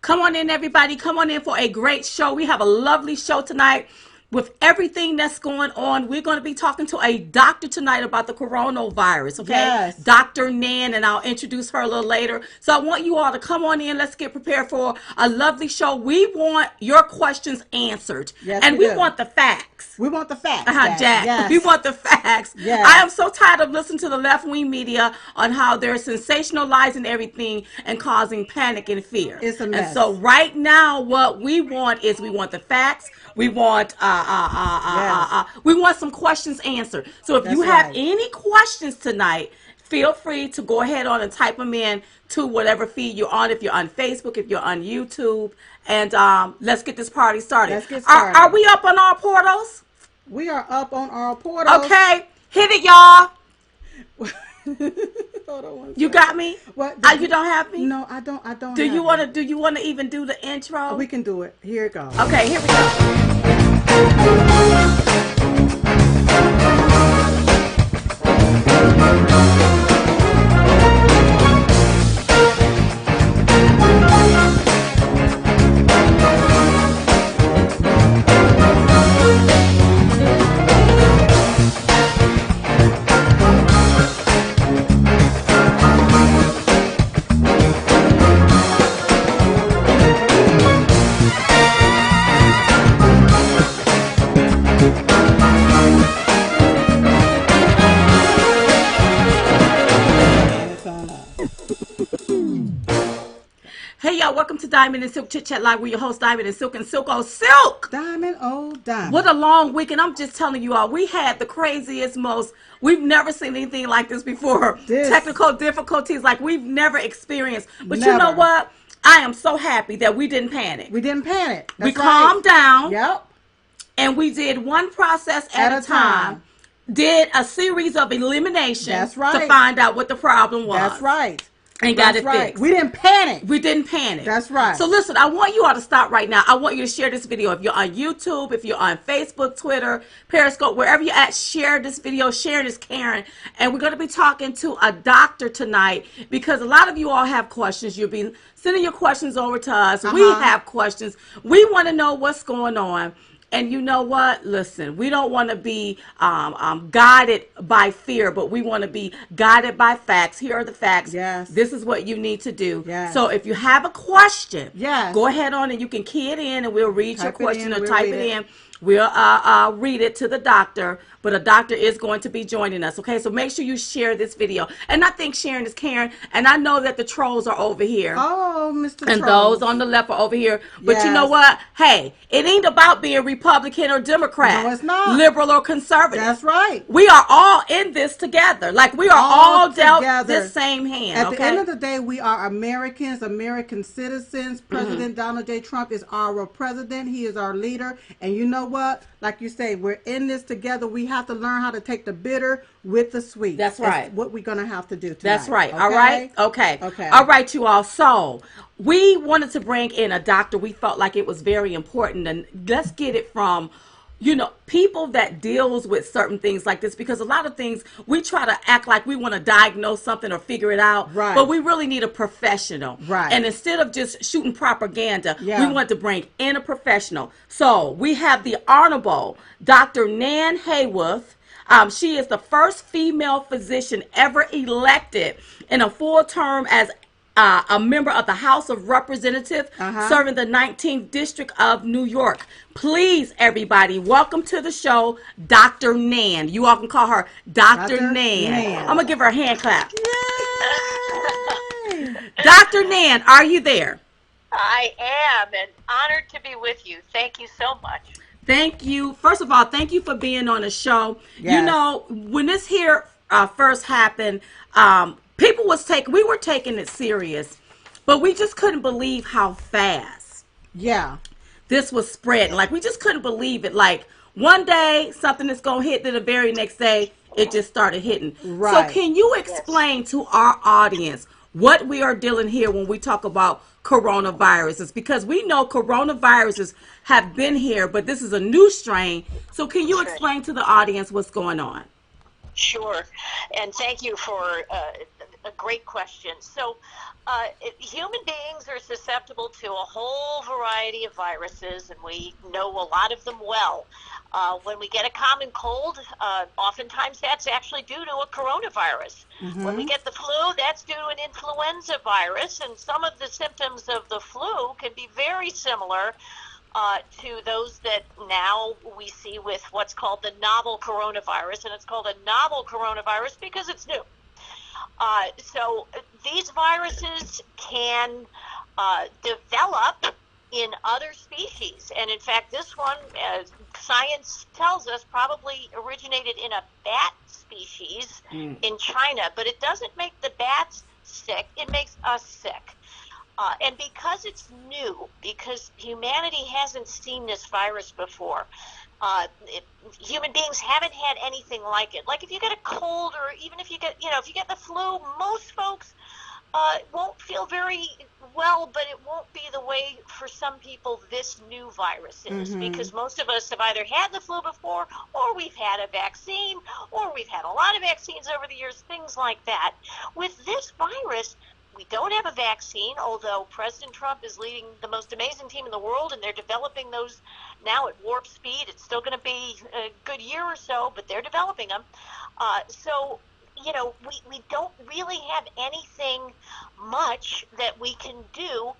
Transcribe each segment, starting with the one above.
Come on in, everybody. Come on in for a great show. We have a lovely show tonight. With everything that's going on, we're going to be talking to a doctor tonight about the coronavirus, okay? Yes. Dr. Nan, and I'll introduce her a little later. So I want you all to come on in. Let's get prepared for a lovely show. We want your questions answered. Yes, and we we do. want the facts. We want the facts. Jack. Yes. We want the facts. Yes. I am so tired of listening to the left-wing media on how they're sensationalizing everything and causing panic and fear. It's a mess. And so right now, what we want is we want the facts. We want we want some questions answered. So if you That's have right. any questions tonight, feel free to go ahead on and type them in to whatever feed you're on. If you're on Facebook, if you're on YouTube, and let's get this party started. Let's get started. Are we up on our portals? We are up on our portals. Okay, hit it, y'all. Hold on one You second. got me? What? You don't have me? No, I don't. Do have you it. want to? Do you want to even do the intro? We can do it. Here it goes. Okay, here we go. And it's on us. Hey y'all, welcome to Diamond and Silk Chit Chat Live. We're your host, Diamond and Silk Oh Silk. Diamond, oh diamond. What a long weekend. I'm just telling you all, we had the craziest, we've never seen anything like this before. This- Technical difficulties like we've never experienced. But you know Never. what? I am so happy that we didn't panic. We didn't panic. We That's right. calmed down. Yep. And we did one process at a time. Did a series of eliminations That's right. to find out what the problem was. That's right. And got That's it right. fixed. We didn't panic. We didn't panic. That's right. So listen, I want you all to stop right now. I want you to share this video. If you're on YouTube, if you're on Facebook, Twitter, Periscope, wherever you're at, share this video. Sharing is caring. And we're going to be talking to a doctor tonight because a lot of you all have questions. You've been sending your questions over to us. We have questions. We want to know what's going on. And you know what? Listen, we don't want to be guided by fear, but we want to be guided by facts. Here are the facts. Yes. This is what you need to do. Yes. So if you have a question, Yes. go ahead on and you can key it in and we'll read your Type it question in, or we'll type read it it. in. We'll read it to the doctor, but a doctor is going to be joining us, okay? So make sure you share this video. And I think sharing is caring, and I know that the trolls are over here. Oh, Mr. And Trolls. those on the left are over here. But you Yes. know what? Hey, it ain't about being Republican or Democrat. No, it's not. Liberal or conservative. That's right. We are all in this together. Like we are all dealt together. this same hand. At okay? the end of the day, we are Americans, American citizens. President Donald J. Trump is our president. He is our leader. And you know what? Like you say, we're in this together. We have to learn how to take the bitter with the sweet. That's right. What we're going to have to do tonight. That's right. Okay? All right. Okay. Okay. All right, you all. So we wanted to bring in a doctor. We felt like it was very important. And let's get it from, you know, people that deals with certain things like this, because a lot of things we try to act like we want to diagnose something or figure it out. Right. But we really need a professional. Right. And instead of just shooting propaganda, Yeah. we want to bring in a professional. So we have the Honorable Dr. Nan Hayworth. She is the first female physician ever elected in a full term as a member of the House of Representatives, serving the 19th District of New York. Please, everybody, welcome to the show, Dr. Nan. You all can call her Dr. Nan. I'm going to give her a hand clap. Yay! Dr. Nan, are you there? I am, and honored to be with you. Thank you so much. Thank you. First of all, thank you for being on the show. Yes. You know, when this here first happened, we were taking it serious, but we just couldn't believe how fast Yeah. this was spreading. Like, we just couldn't believe it. Like, one day, something is going to hit, then the very next day, it just started hitting. Right. So can you explain to our audience what we are dealing here when we talk about coronaviruses? Because we know coronaviruses have been here, but this is a new strain. So can you explain to the audience what's going on? Sure, and thank you for a great question. So, human beings are susceptible to a whole variety of viruses, and we know a lot of them well. When we get a common cold, oftentimes that's actually due to a coronavirus. When we get the flu, that's due to an influenza virus, and some of the symptoms of the flu can be very similar to those that now we see with what's called the novel coronavirus, and it's called a novel coronavirus because it's new. So these viruses can develop in other species, and in fact, this one, as science tells us, probably originated in a bat species in China. But it doesn't make the bats sick; it makes us sick. And because it's new, because humanity hasn't seen this virus before, human beings haven't had anything like it. Like if you get a cold, or even if you get, if you get the flu, most folks won't feel very well, but it won't be the way for some people this new virus is, because most of us have either had the flu before, or we've had a vaccine, or we've had a lot of vaccines over the years, things like that. With this virus, we don't have a vaccine, although President Trump is leading the most amazing team in the world, and they're developing those now at warp speed. It's still going to be a good year or so, but they're developing them. So, we don't really have anything much that we can do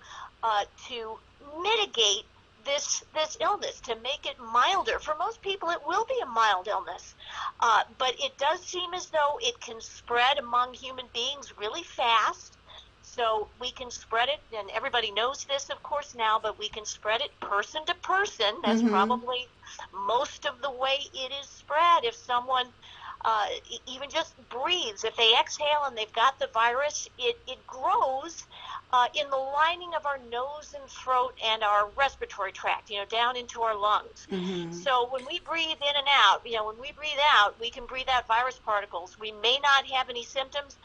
to mitigate this illness, to make it milder. For most people, it will be a mild illness, but it does seem as though it can spread among human beings really fast. So we can spread it, and everybody knows this, of course, now, but we can spread it person to person. That's probably most of the way it is spread. If someone even just breathes, if they exhale and they've got the virus, it grows in the lining of our nose and throat and our respiratory tract, down into our lungs. So when we breathe in and out, when we breathe out, we can breathe out virus particles. We may not have any symptoms,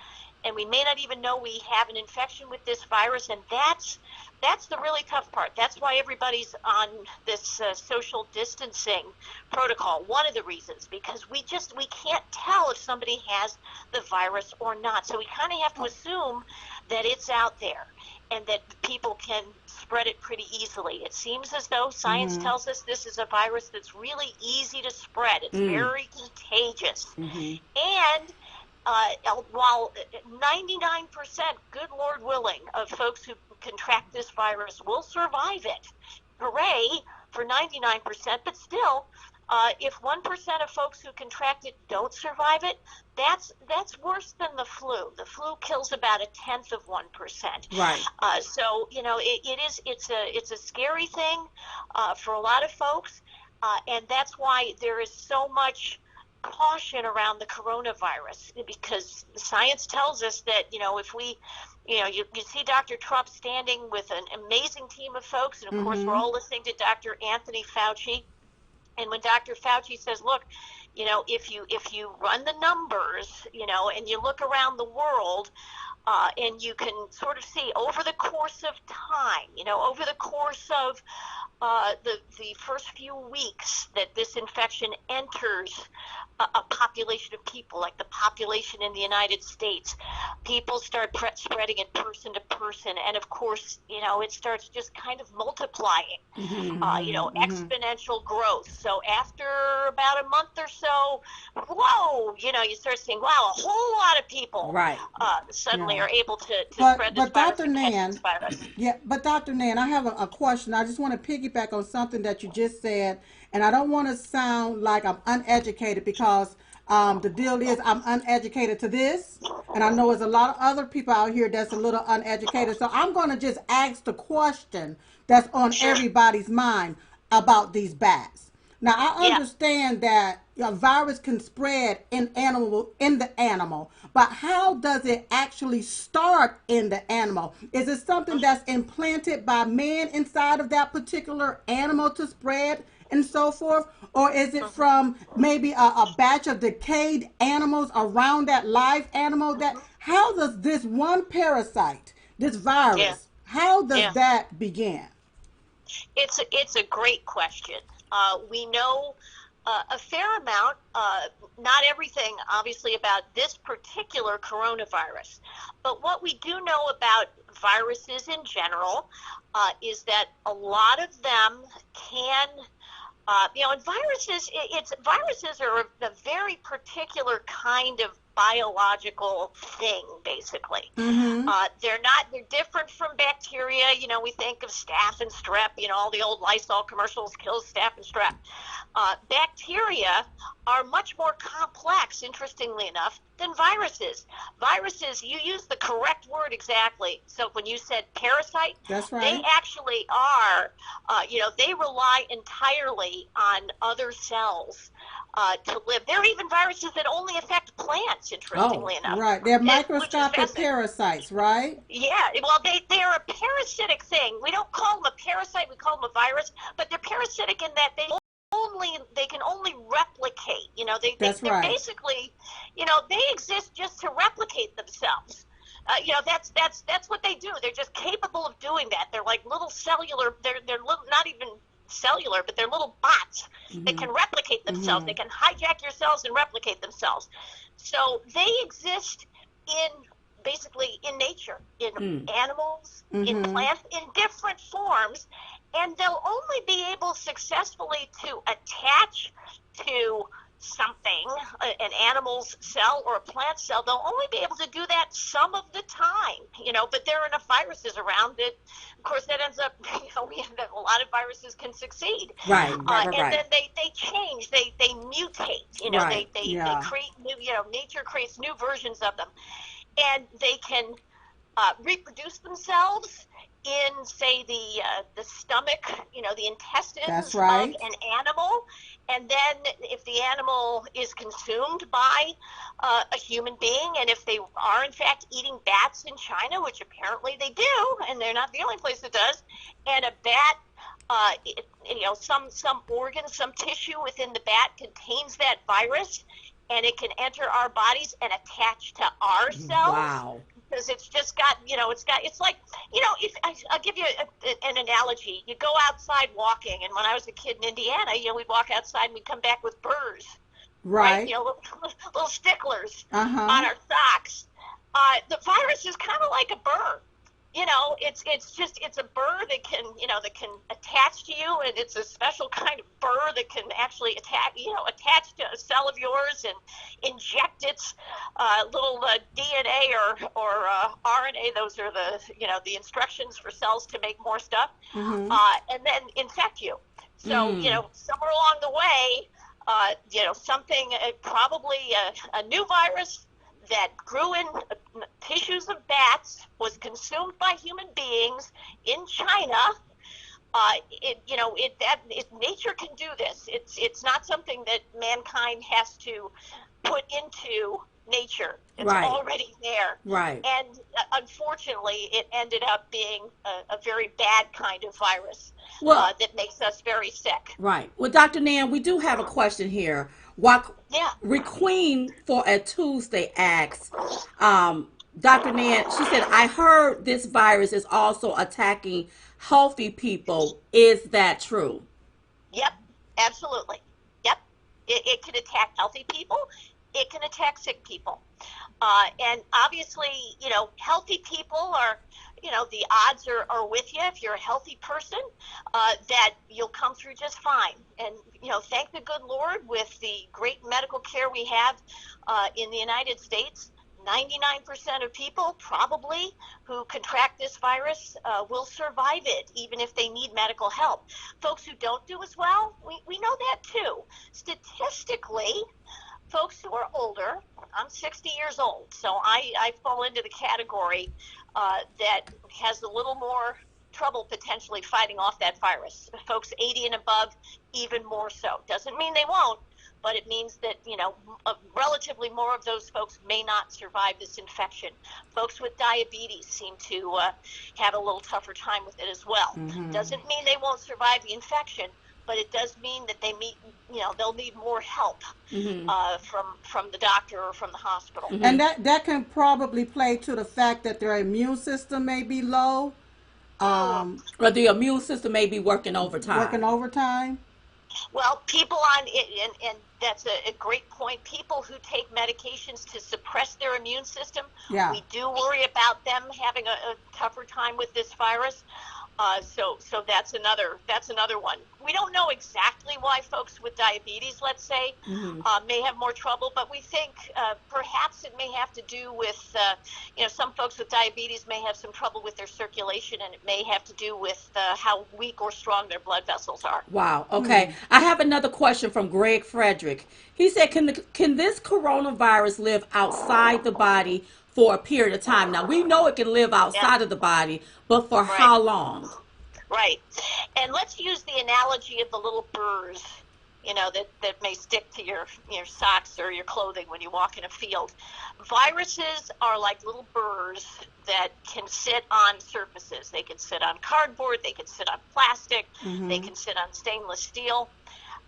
and we may not even know we have an infection with this virus, and that's the really tough part. That's why everybody's on this social distancing protocol. One of the reasons, because we can't tell if somebody has the virus or not. So we kind of have to assume that it's out there and that people can spread it pretty easily. It seems as though science tells us this is a virus that's really easy to spread. It's very contagious. And while 99%, good Lord willing, of folks who contract this virus will survive it, hooray for 99%, but still, if 1% of folks who contract it don't survive it, that's worse than the flu. The flu kills about 1/10 of 1%. Right. So it's a scary thing for a lot of folks, and that's why there is so much caution around the coronavirus, because science tells us that if we you see Dr. Trump standing with an amazing team of folks, and of course we're all listening to Dr. Anthony Fauci, and when Dr. Fauci says, look, if you run the numbers, and you look around the world, and you can sort of see over the course of time, over the course of the first few weeks that this infection enters a population of people, like the population in the United States, people start spreading it person to person, and of course, it starts just kind of multiplying, exponential growth. So after about a month or so, whoa, you start seeing, wow, a whole lot of people suddenly are able to spread this virus and catch this virus. Yeah, but Dr. Nan, I have a question. I just want to piggyback on something that you just said, and I don't want to sound like I'm uneducated, because the deal is I'm uneducated to this, and I know there's a lot of other people out here that's a little uneducated. So I'm going to just ask the question that's on everybody's mind about these bats. Now, I understand that a virus can spread in the animal, but how does it actually start in the animal? Is it something that's implanted by man inside of that particular animal to spread and so forth? Or is it from maybe a batch of decayed animals around that live animal? How does this one parasite, this virus, how does that begin? It's a great question. We know a fair amount, not everything, obviously, about this particular coronavirus. But what we do know about viruses in general is that a lot of them can, and viruses are a very particular kind of biological thing, basically. Mm-hmm. They're different from bacteria. We think of staph and strep, all the old Lysol commercials kills staph and strep. Bacteria are much more complex, interestingly enough, than viruses. Viruses, you use the correct word exactly. So when you said parasite, That's right. they actually are, they rely entirely on other cells to live. There are even viruses that only affect plants, interestingly enough. Right. They're which is microscopic fascinating. parasites, right? Yeah, well, they're a parasitic thing. We don't call them a parasite, we call them a virus, but they're parasitic in that they can only replicate. That's They're right. basically, they exist just to replicate themselves. That's what they do. They're just capable of doing that. They're like little cellular. They're little, not even cellular, but they're little bots that can replicate themselves. Mm-hmm. They can hijack your cells and replicate themselves. So they exist basically in nature, in animals, in plants, in different forms, and they'll only be able successfully to attach to something, an animal's cell or a plant cell. They'll only be able to do that some of the time, but there are enough viruses around that, of course, that ends up, a lot of viruses can succeed. Right. And then they change, they mutate, Right. they create new, nature creates new versions of them. And they can reproduce themselves in, say, the stomach, the intestines That's right. of an animal. And then if the animal is consumed by a human being, and if they are, in fact, eating bats in China, which apparently they do, and they're not the only place that does, and a bat, some organ, some tissue within the bat contains that virus, and it can enter our bodies and attach to our cells. Wow. Because it's just got, it's like, if I'll give you an analogy. You go outside walking, and when I was a kid in Indiana, we'd walk outside and we'd come back with burrs. Right. Little sticklers Uh-huh. on our socks. The virus is kind of like a burr. It's a burr that can attach to you, and it's a special kind of burr that can actually attach to a cell of yours and inject its little DNA or RNA. Those are the instructions for cells to make more stuff, and then infect you. So somewhere along the way, something probably a new virus that grew in tissues of bats, was consumed by human beings in China. Nature can do this. It's not something that mankind has to put into nature. It's already there. Right. And unfortunately, it ended up being a very bad kind of virus that makes us very sick. Right. Well, Dr. Nan, we do have a question here. Requeen for a Tuesday asks, Dr. Nan, she said, I heard this virus is also attacking healthy people. Is that true? Yep, absolutely. Yep. It can attack healthy people. It can attack sick people. And obviously, healthy people are, the odds are with you if you're a healthy person, that you'll come through just fine. And, thank the good Lord, with the great medical care we have in the United States, 99% of people probably who contract this virus will survive it, even if they need medical help. Folks who don't do as well, we know that too. Statistically, folks who are older, I'm 60 years old, so I fall into the category that has a little more trouble potentially fighting off that virus. Folks 80 and above, even more so. Doesn't mean they won't, but it means that, relatively more of those folks may not survive this infection. Folks with diabetes seem to have a little tougher time with it as well. Doesn't mean they won't survive the infection, but it does mean that they'll need more help from the doctor or from the hospital. And that can probably play to the fact that their immune system may be low. Or the immune system may be working overtime. Well, people on it, and that's a great point. People who take medications to suppress their immune system, Yeah. we do worry about them having a tougher time with this virus. So that's another one. We don't know exactly why folks with diabetes, let's say, may have more trouble, but we think perhaps it may have to do with some folks with diabetes may have some trouble with their circulation, and it may have to do with how weak or strong their blood vessels are. Wow. Okay. I have another question from Greg Frederick. He said, can this coronavirus live outside the body for a period of time? Now, we know it can live Yeah, outside of the body, but for right. how long? Right. And let's use the analogy of the little burrs, that may stick to your socks or your clothing when you walk in a field. Viruses are like little burrs that can sit on surfaces. They can sit on cardboard, they can sit on plastic, they can sit on stainless steel.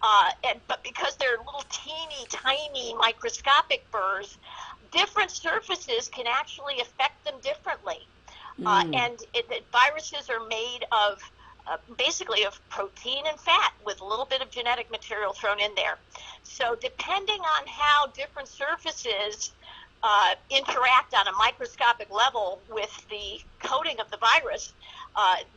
But because they're little teeny tiny microscopic burrs, different surfaces can actually affect them differently. Viruses are made of basically of protein and fat with a little bit of genetic material thrown in there. So depending on how different surfaces interact on a microscopic level with the coating of the virus,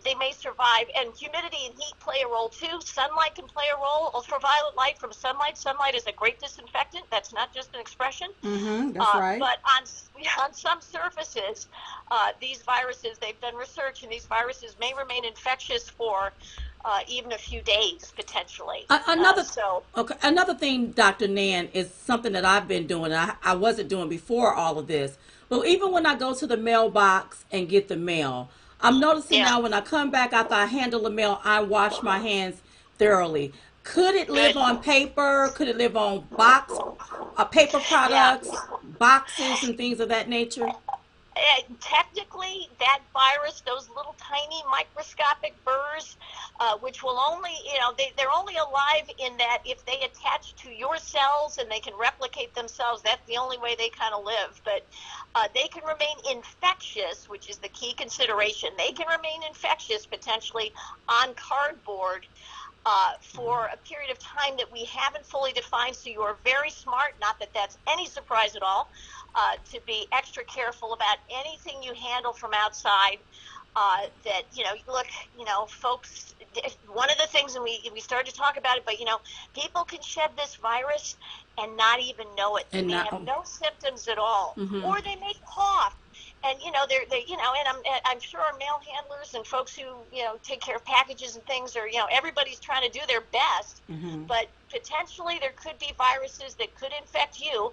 they may survive. And humidity and heat play a role too. Sunlight can play a role. Ultraviolet light from sunlight. Sunlight is a great disinfectant. That's not just an expression. That's right. But on some surfaces, these viruses, they've done research, and these viruses may remain infectious for even a few days potentially. Another thing, Dr. Nan, is something that I've been doing. I wasn't doing before all of this, but even when I go to the mailbox and get the mail, I'm noticing now when I come back after I handle the mail, I wash my hands thoroughly. Could it live on paper? Could it live on paper products, boxes, and things of that nature? Technically, that virus, those little tiny microscopic burrs, which will only, they're only alive in that if they attach to your cells and they can replicate themselves, that's the only way they kind of live. But they can remain infectious, which is the key consideration. They can remain infectious potentially on cardboard for a period of time that we haven't fully defined. So you are very smart, not that that's any surprise at all, to be extra careful about anything you handle from outside. Folks, one of the things, and we started to talk about it, but people can shed this virus and not even know it. They may have no symptoms at all, or they may cough. And I'm sure our mail handlers and folks who take care of packages and things are everybody's trying to do their best, but potentially there could be viruses that could infect you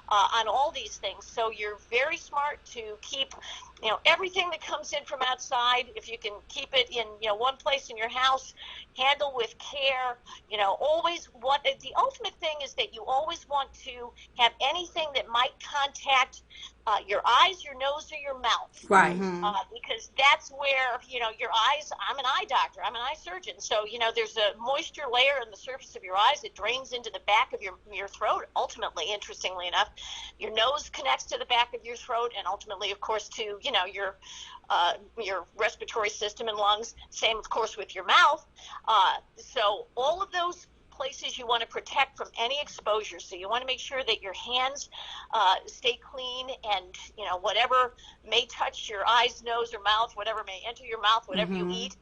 on all these things. So you're very smart to keep everything that comes in from outside. If you can keep it in one place in your house, handle with care. Always the ultimate thing is that you always want to have anything that might contact your eyes, your nose, or your mouth. Right. Because that's where, your eyes, I'm an eye doctor, I'm an eye surgeon. So, there's a moisture layer on the surface of your eyes that drains into the back of your throat, ultimately, interestingly enough. Your nose connects to the back of your throat, and ultimately, of course, to, your respiratory system and lungs. Same, of course, with your mouth. So all of those places you want to protect from any exposure. So you want to make sure that your hands stay clean, and whatever may touch your eyes, nose, or mouth, whatever may enter your mouth, whatever you eat,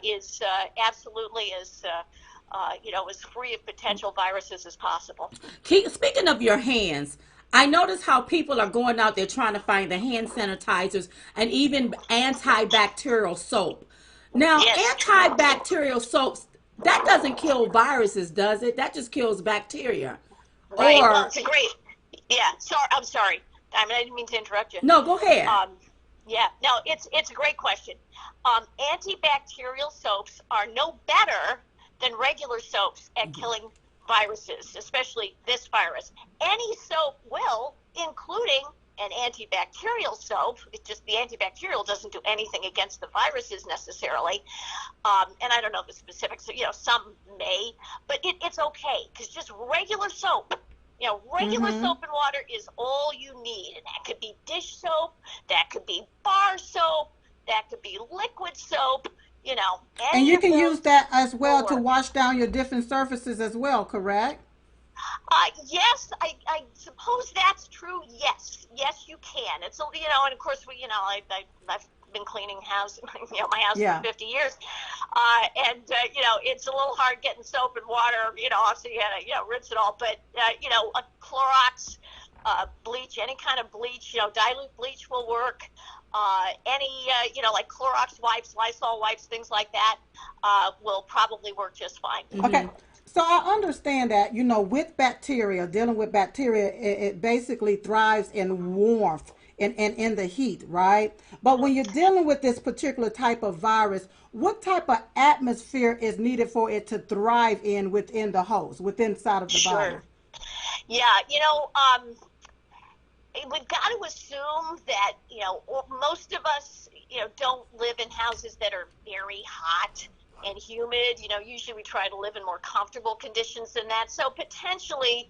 is absolutely as free of potential viruses as possible. Speaking of your hands, I notice how people are going out there trying to find the hand sanitizers and even antibacterial soap. Now, Yes. antibacterial soaps, that doesn't kill viruses, does it? That just kills bacteria. Right. Well, it's a great. Yeah. I'm sorry. I didn't mean to interrupt you. No, go ahead. No, it's a great question. Antibacterial soaps are no better than regular soaps at killing viruses, especially this virus. Any soap will, including an antibacterial soap. It's just the antibacterial doesn't do anything against the viruses necessarily. And I don't know the specifics. Some may, but it's okay, because just regular soap. Regular soap and water is all you need. And that could be dish soap, that could be bar soap, that could be liquid soap. And any you of can use those that as will well to work. wash down your different surfaces as well, correct? Yes, I suppose that's true. Yes, yes, you can. It's and of course I've been cleaning my house for Yeah. 50 years, and it's a little hard getting soap and water, obviously you gotta rinse it all, but a Clorox, bleach, any kind of bleach, dilute bleach will work. Any like Clorox wipes, Lysol wipes, things like that, will probably work just fine. Okay. So I understand that, with bacteria, dealing with bacteria, it basically thrives in warmth and in the heat, right? But when you're dealing with this particular type of virus, what type of atmosphere is needed for it to thrive within the host, within inside of the body? Sure. Yeah, we've got to assume that most of us don't live in houses that are very hot and humid. Usually we try to live in more comfortable conditions than that, so potentially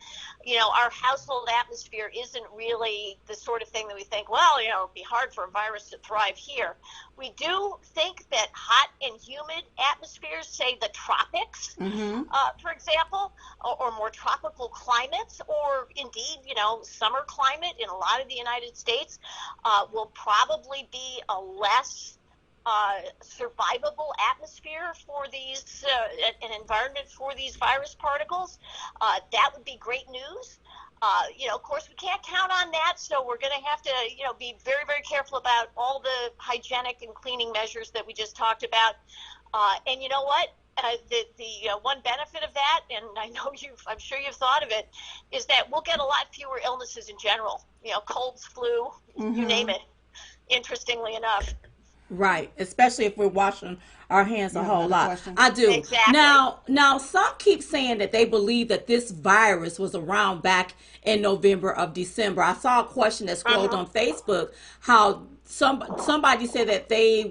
our household atmosphere isn't really the sort of thing that we think, well, it'd be hard for a virus to thrive here. We do think that hot and humid atmospheres, say the tropics, Mm-hmm. for example, or more tropical climates, or indeed, summer climate in a lot of the United States, will probably be a less survivable atmosphere for these, an environment for these virus particles. That would be great news. Of course, we can't count on that, so we're going to have to, be very, very careful about all the hygienic and cleaning measures that we just talked about. And you know what? The one benefit of that, and I'm sure you've thought of it, is that we'll get a lot fewer illnesses in general. Colds, flu, you name Mm-hmm. it. Interestingly enough. Right, especially if we're washing our hands You a have whole another lot. question? I do. Exactly. Now some keep saying that they believe that this virus was around back in November of December. I saw a question that scrolled Hmm. on Facebook how somebody said that they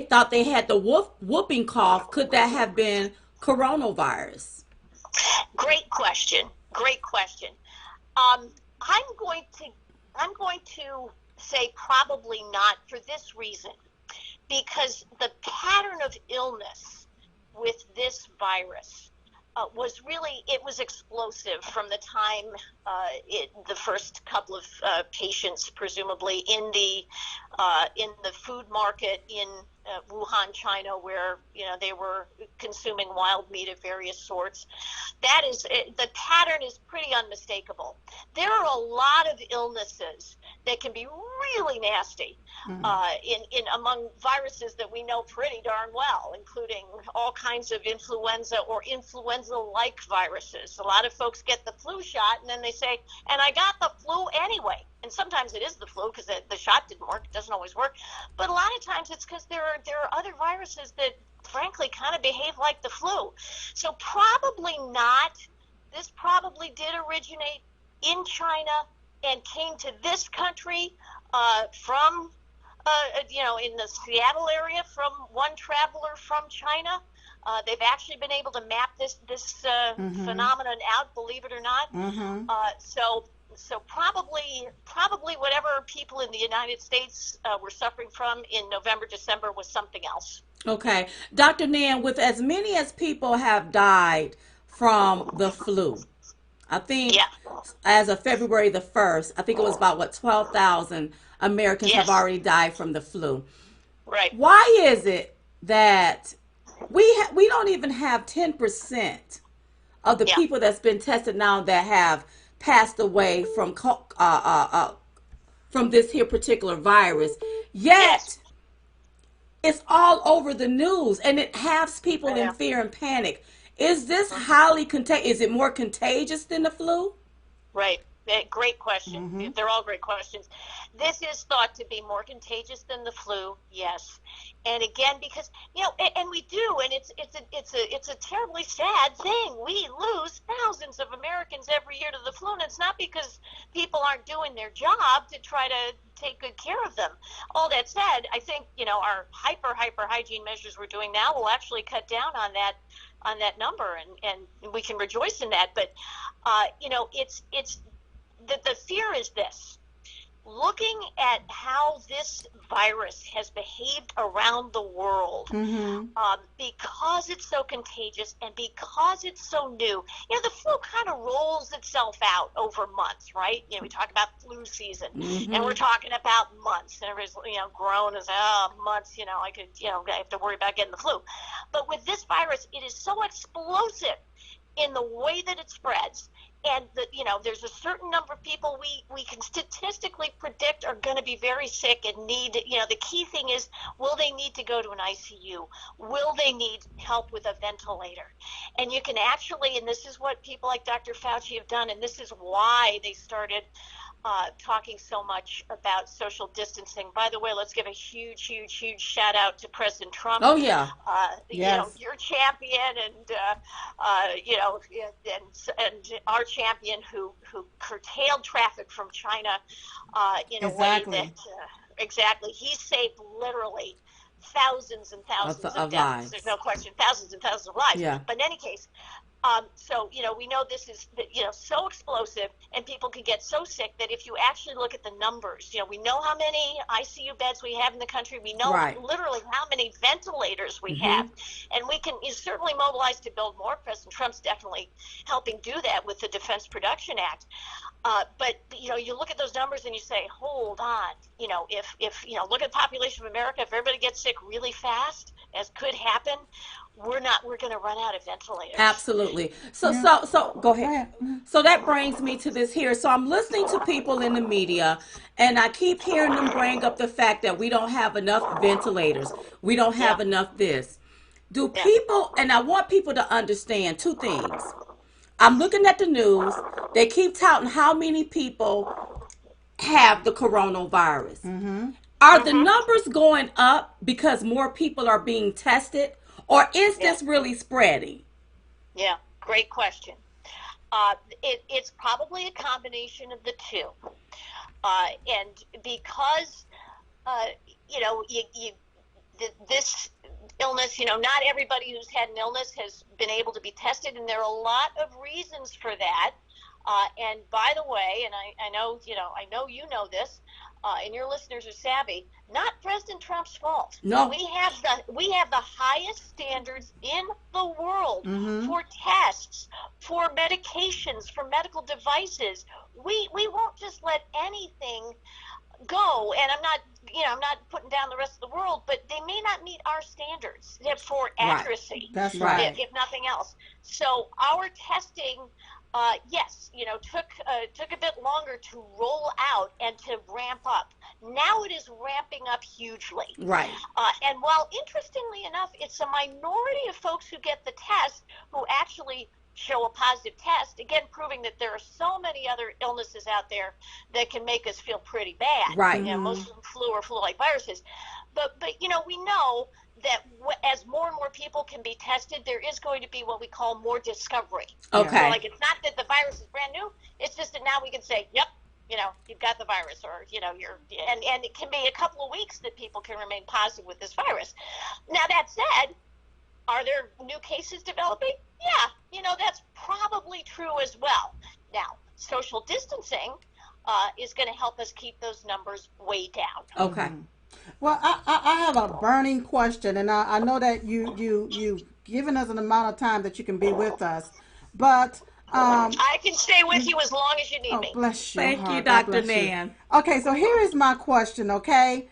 thought they had the whooping cough. Could that have been coronavirus? Great question. Great question. Um, I'm going to I'm going to say probably not, for this reason, because the pattern of illness with this virus it was explosive from the time the first couple of patients, presumably in the food market in Wuhan, China, where they were consuming wild meat of various sorts. The pattern is pretty unmistakable. There are a lot of illnesses that can be really nasty Mm-hmm. in among viruses that we know pretty darn well, including all kinds of influenza or influenza-like viruses. A lot of folks get the flu shot and then they say, and I got the flu anyway. And sometimes it is the flu because the shot didn't work. It doesn't always work. But a lot of times it's because there are other viruses that frankly kind of behave like the flu. So probably not. This probably did originate in China and came to this country from in the Seattle area, from one traveler from China. They've actually been able to map this Mm-hmm. phenomenon out, believe it or not. Mm-hmm. So probably whatever people in the United States were suffering from in November, December was something else. Okay. Dr. Nan, with as many as people have died from the flu, I Yeah. think as of February the 1st, I think it was about what 12,000 Americans have Yes. already died from the flu. Right. Why is it that we don't even have 10% of the Yeah. people that's been tested now that have passed away from this here particular virus? Yes. Yet it's all over the news and it has people in Yeah. fear and panic. Is this highly contagious? Is it more contagious than the flu? Right. Great question. Mm-hmm. They're all great questions. This is thought to be more contagious than the flu. Yes, and again, because and we do, and it's a terribly sad thing. We lose thousands of Americans every year to the flu, and it's not because people aren't doing their job to try to take good care of them. All that said, I think our hyper hygiene measures we're doing now will actually cut down on that number, and we can rejoice in that. But it's the fear is this: looking at how this virus has behaved around the world, because it's so contagious and because it's so new. The flu kind of rolls itself out over months, right? We talk about flu season, and we're talking about months, and everybody's grown as months. I have to worry about getting the flu. But with this virus, it is so explosive in the way that it spreads, and there's a certain number of people we can statistically predict are going to be very sick and need, the key thing is, will they need to go to an ICU? Will they need help with a ventilator? And you can actually, and this is what people like Dr. Fauci have done, and this is why they started talking so much about social distancing. By the way, let's give a huge shout out to President Trump. Oh yeah. Yes. Your champion, and and our champion who curtailed traffic from China in a way that exactly, he saved literally thousands and thousands of deaths. Lives. There's no question, thousands and thousands of lives. Yeah. But in any case, so we know this is so explosive, and people can get so sick that if you actually look at the numbers, we know how many ICU beds we have in the country. We know literally how many ventilators we have, and we can certainly mobilize to build more. President Trump's definitely helping do that with the Defense Production Act. But you look at those numbers and you say, hold on. If look at the population of America. If everybody gets sick really fast, as could happen, we're going to run out of ventilators. Absolutely. So go ahead. So that brings me to this here. So I'm listening to people in the media, and I keep hearing them bring up the fact that we don't have enough ventilators. We don't have enough this. Do people, and I want people to understand two things. I'm looking at the news. They keep touting how many people have the coronavirus. Are the numbers going up because more people are being tested? Or is this really spreading? Yeah, great question. It's probably a combination of the two. And because, this illness, not everybody who's had an illness has been able to be tested, and there are a lot of reasons for that. And by the way, and I know you know this, and your listeners are savvy, not President Trump's fault. No. We have the highest standards in the world for tests, for medications, for medical devices. We won't just let anything go, and I'm not putting down the rest of the world, but they may not meet our standards for accuracy. That's right. If nothing else. So our testing, took a bit longer to roll out and to ramp up. Now it is ramping up hugely. Right. And while interestingly enough, it's a minority of folks who get the test who actually show a positive test, again, proving that there are so many other illnesses out there that can make us feel pretty bad. Right. Most of them flu or flu-like viruses. But we know that as more and more people can be tested, there is going to be what we call more discovery. Okay. So, it's not that the virus is brand new, it's just that now we can say, yep, you've got the virus, or, and it can be a couple of weeks that people can remain positive with this virus. Now, that said, are there new cases developing? Yeah, that's probably true as well. Now, social distancing is going to help us keep those numbers way down. Okay. Well, I have a burning question, and I know that you've given us an amount of time that you can be with us, but I can stay with you as long as you need me. Bless you. Thank you, Dr. Nan. Okay, so here is my question, okay?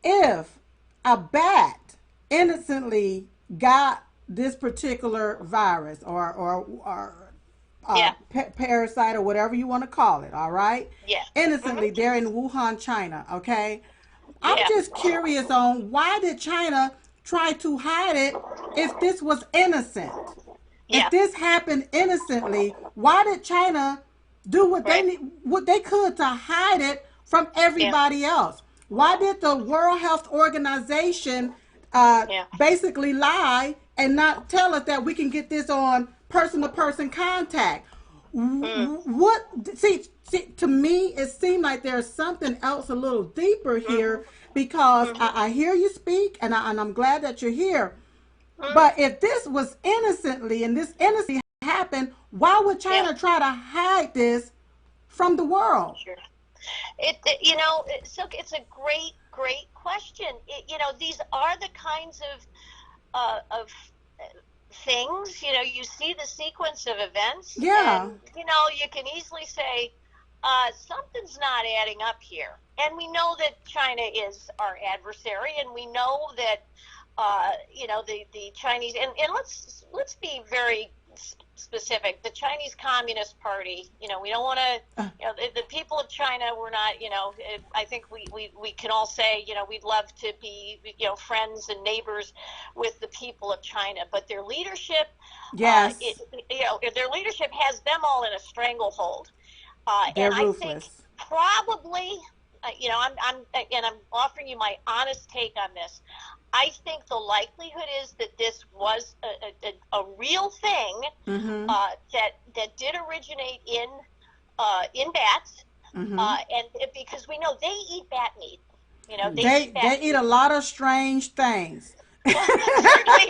If a bat innocently got this particular virus or parasite or whatever you want to call it, all right? Yeah. Innocently, they're in Wuhan, China, okay? I'm just curious on why did China try to hide it if this was innocent? If this happened innocently, why did China do what they could to hide it from everybody else? Why did the World Health Organization basically lie and not tell us that we can get this on person-to-person contact? See, to me, it seemed like there's something else a little deeper here, because I hear you speak, and I'm glad that you're here. But if this was innocently, and this innocently happened, why would China try to hide this from the world? Sure. So it's a great question. These are the kinds of things. You see the sequence of events, and Yeah. you can easily say something's not adding up here. And we know that China is our adversary, and we know that the Chinese, and let's be very specific. The Chinese Communist Party, we don't want to, the people of China, we're not, I think we can all say, we'd love to be, friends and neighbors with the people of China, but their leadership, Yes. their leadership has them all in a stranglehold. And They're I think ruthless. probably, I'm offering you my honest take on this. I think the likelihood is that this was a real thing, Mm-hmm. that did originate in bats, Mm-hmm. and because we know they eat bat meat. They eat bat They eat meat. a lot of strange things. Well, certainly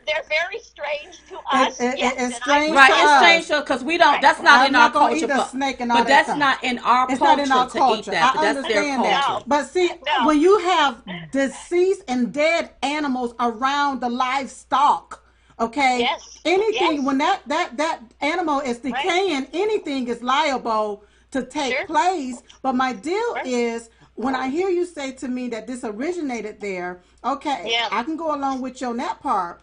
they're very strange to us. Yes, It's and I strange would to Right, it's not. strange us. because we don't. Right. That's not I'm in our not gonna culture, eat a snake and all but that that's stuff. not in our It's not in culture our to eat culture. that. But I that's their understand that. culture. No, But see, no. when you have deceased and dead animals around the livestock, okay, Yes, anything yes. when that animal is Right. decaying, anything is liable to take Sure. place. But my deal Right. is when I hear you say to me that this originated there, okay, Yeah. I can go along with you on that part.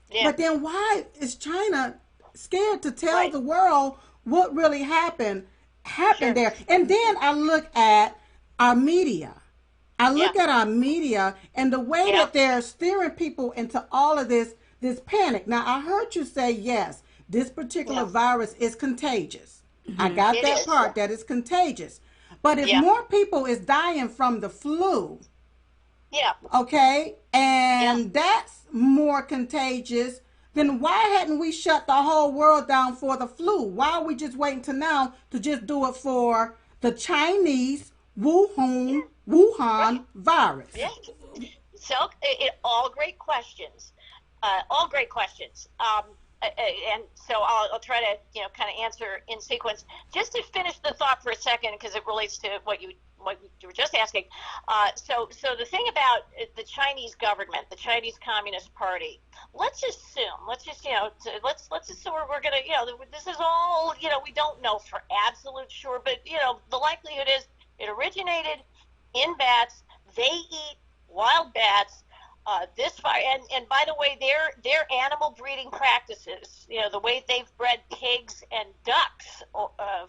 Yeah. But then why is China scared to tell Right. the world what really happened Sure. there? And then I look at our media. I Yeah. look at our media and the way Yeah. that they're steering people into all of this panic. Now I heard you say yes, this particular Yeah. virus is contagious. I got It that is. part that it's contagious. But if Yeah. more people is dying from the flu, Yeah. okay, Yeah. and that's more contagious, then why hadn't we shut the whole world down for the flu? Why are we just waiting to now to just do it for the Chinese Yeah. Wuhan Right. virus? Yeah. So, all great questions. All great questions. And so I'll try to kind of answer in sequence. Just to finish the thought for a second, because it relates to what you were just asking. So the thing about the Chinese government, the Chinese Communist Party, let's assume, let's assume we're gonna, this is all, we don't know for absolute sure, but the likelihood is it originated in bats. They eat wild bats. This fire, and by the way, their animal breeding practices, the way they've bred pigs and ducks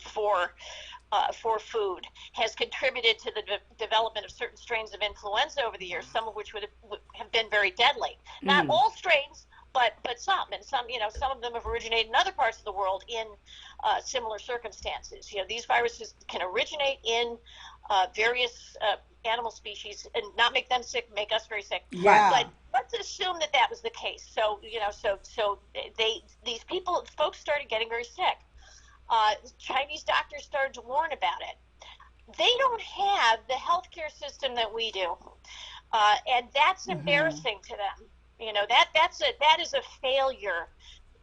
for food, has contributed to the development of certain strains of influenza over the years, some of which would have been very deadly. Not all strains, but some, and some of them have originated in other parts of the world in similar circumstances. These viruses can originate in various animal species and not make them sick, make us very sick. Yeah. But let's assume that was the case. So these folks started getting very sick. Chinese doctors started to warn about it. They don't have the healthcare system that we do, and that's embarrassing to them. That is a failure,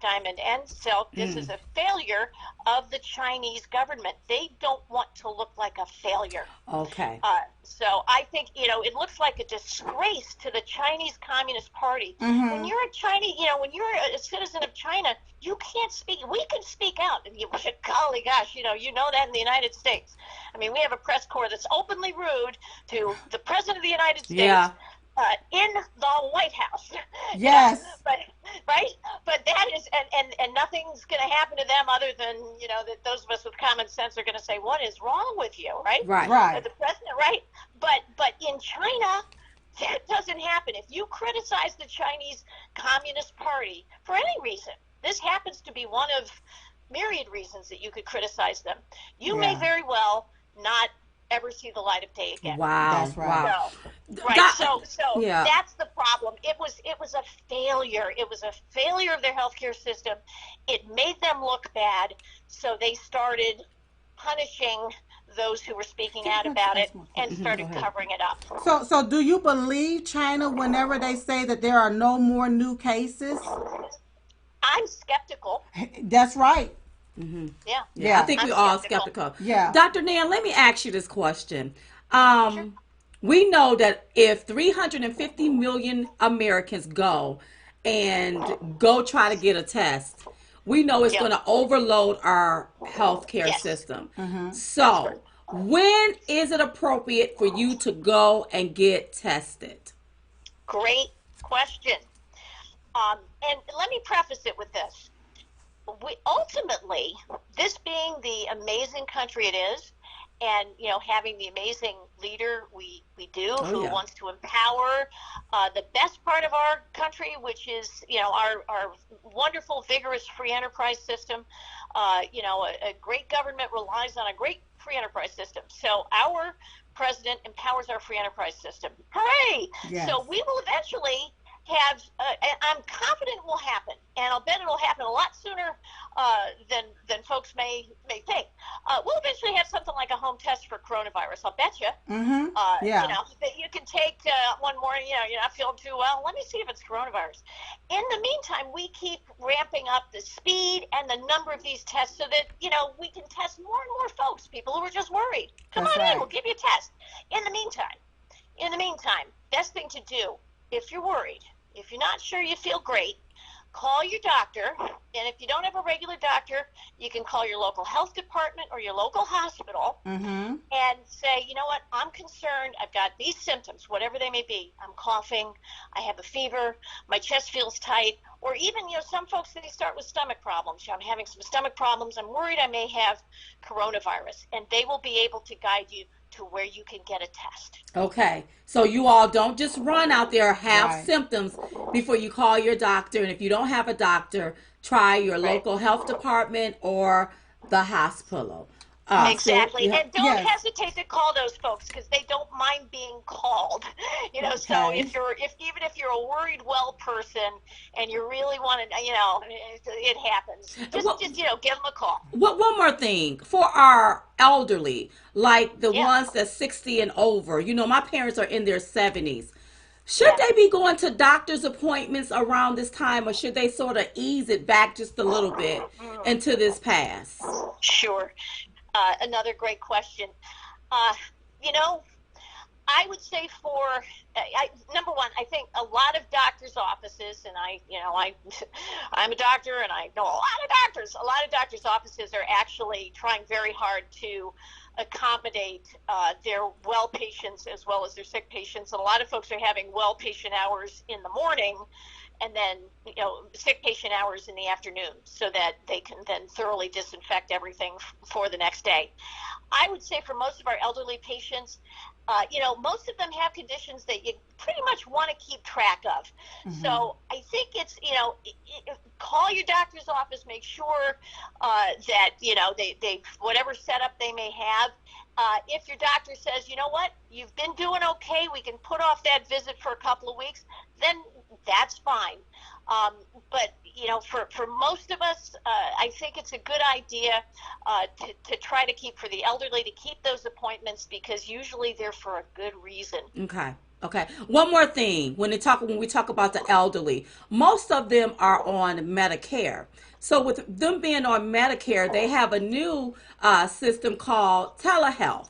Diamond and Silk. This is a failure of the Chinese government. They don't want to look like a failure. Okay. So I think it looks like a disgrace to the Chinese Communist Party. When you're a Chinese, when you're a citizen of China, you can't speak. We can speak out. And golly gosh, you know that in the United States. I mean, we have a press corps that's openly rude to the President of the United States. Yeah. In the White House. Yes. But that is, and nothing's going to happen to them other than, that those of us with common sense are going to say, what is wrong with you, right? Right. Right. The president, right? But in China, that doesn't happen. If you criticize the Chinese Communist Party for any reason, this happens to be one of myriad reasons that you could criticize them. You may Yeah. very well not ever see the light of day again. Wow. That's right. Wow. Right. So yeah. that's the problem. It was a failure. It was a failure of their healthcare system. It made them look bad. So they started punishing those who were speaking out about it and started covering it up. So do you believe China whenever they say that there are no more new cases? I'm skeptical. That's right. Yeah. Yeah, I think I'm we're all skeptical. skeptical. Yeah. Dr. Nan, let me ask you this question. Sure. We know that if 350 million Americans go try to get a test, we know it's Yep. going to overload our healthcare Yes. system. That's right. So, when is it appropriate for you to go and get tested? Great question. And let me preface it with this. We ultimately, this being the amazing country it is, and having the amazing leader we do, Oh, who yeah. wants to empower the best part of our country, which is our wonderful, vigorous free enterprise system. A great government relies on a great free enterprise system. So our president empowers our free enterprise system. Hooray! Yes. So we will eventually have, and I'm confident will happen, and I'll bet it'll happen a lot sooner than folks may think. We'll eventually have something like a home test for coronavirus. I'll bet you. Yeah. That you can take one morning. You're not feeling too well. Let me see if it's coronavirus. In the meantime, we keep ramping up the speed and the number of these tests so that we can test more and more folks. People who are just worried. Come That's on in. right. We'll give you a test. In the meantime, best thing to do if you're worried, if you're not sure you feel great, call your doctor. And if you don't have a regular doctor, you can call your local health department or your local hospital and say, you know what, I'm concerned. I've got these symptoms, whatever they may be. I'm coughing. I have a fever. My chest feels tight. Or even, some folks, they start with stomach problems. I'm having some stomach problems. I'm worried I may have coronavirus. And they will be able to guide you to where you can get a test. Okay. So you all don't just run out there, have Right. symptoms before you call your doctor. And if you don't have a doctor, try your Right. local health department or the hospital. Exactly. And don't Yes. hesitate to call those folks because they don't mind being called. So Okay. even if you're a worried well person and you really want to, it happens. What, Just give them a call. one more thing for our elderly, like the Yeah. ones that's 60 and over. My parents are in their 70s. Should Yeah. they be going to doctor's appointments around this time, or should they sort of ease it back just a little bit into this pass? Sure. Another great question. You know, I would say number one, I think a lot of doctors' offices, and I'm a doctor, and I know a lot of doctors. A lot of doctors' offices are actually trying very hard to accommodate their well patients as well as their sick patients. And a lot of folks are having well patient hours in the morning, and then sick patient hours in the afternoon, so that they can then thoroughly disinfect everything for the next day. I would say for most of our elderly patients, most of them have conditions that you pretty much want to keep track of. So I think it's, call your doctor's office, make sure that, they whatever setup they may have. If your doctor says, you know what, you've been doing okay, we can put off that visit for a couple of weeks, then that's fine. But for most of us, I think it's a good idea to try to keep, for the elderly, to keep those appointments, because usually they're for a good reason. Okay. Okay. One more thing. When we talk about the elderly, most of them are on Medicare. So with them being on Medicare, they have a new system called telehealth.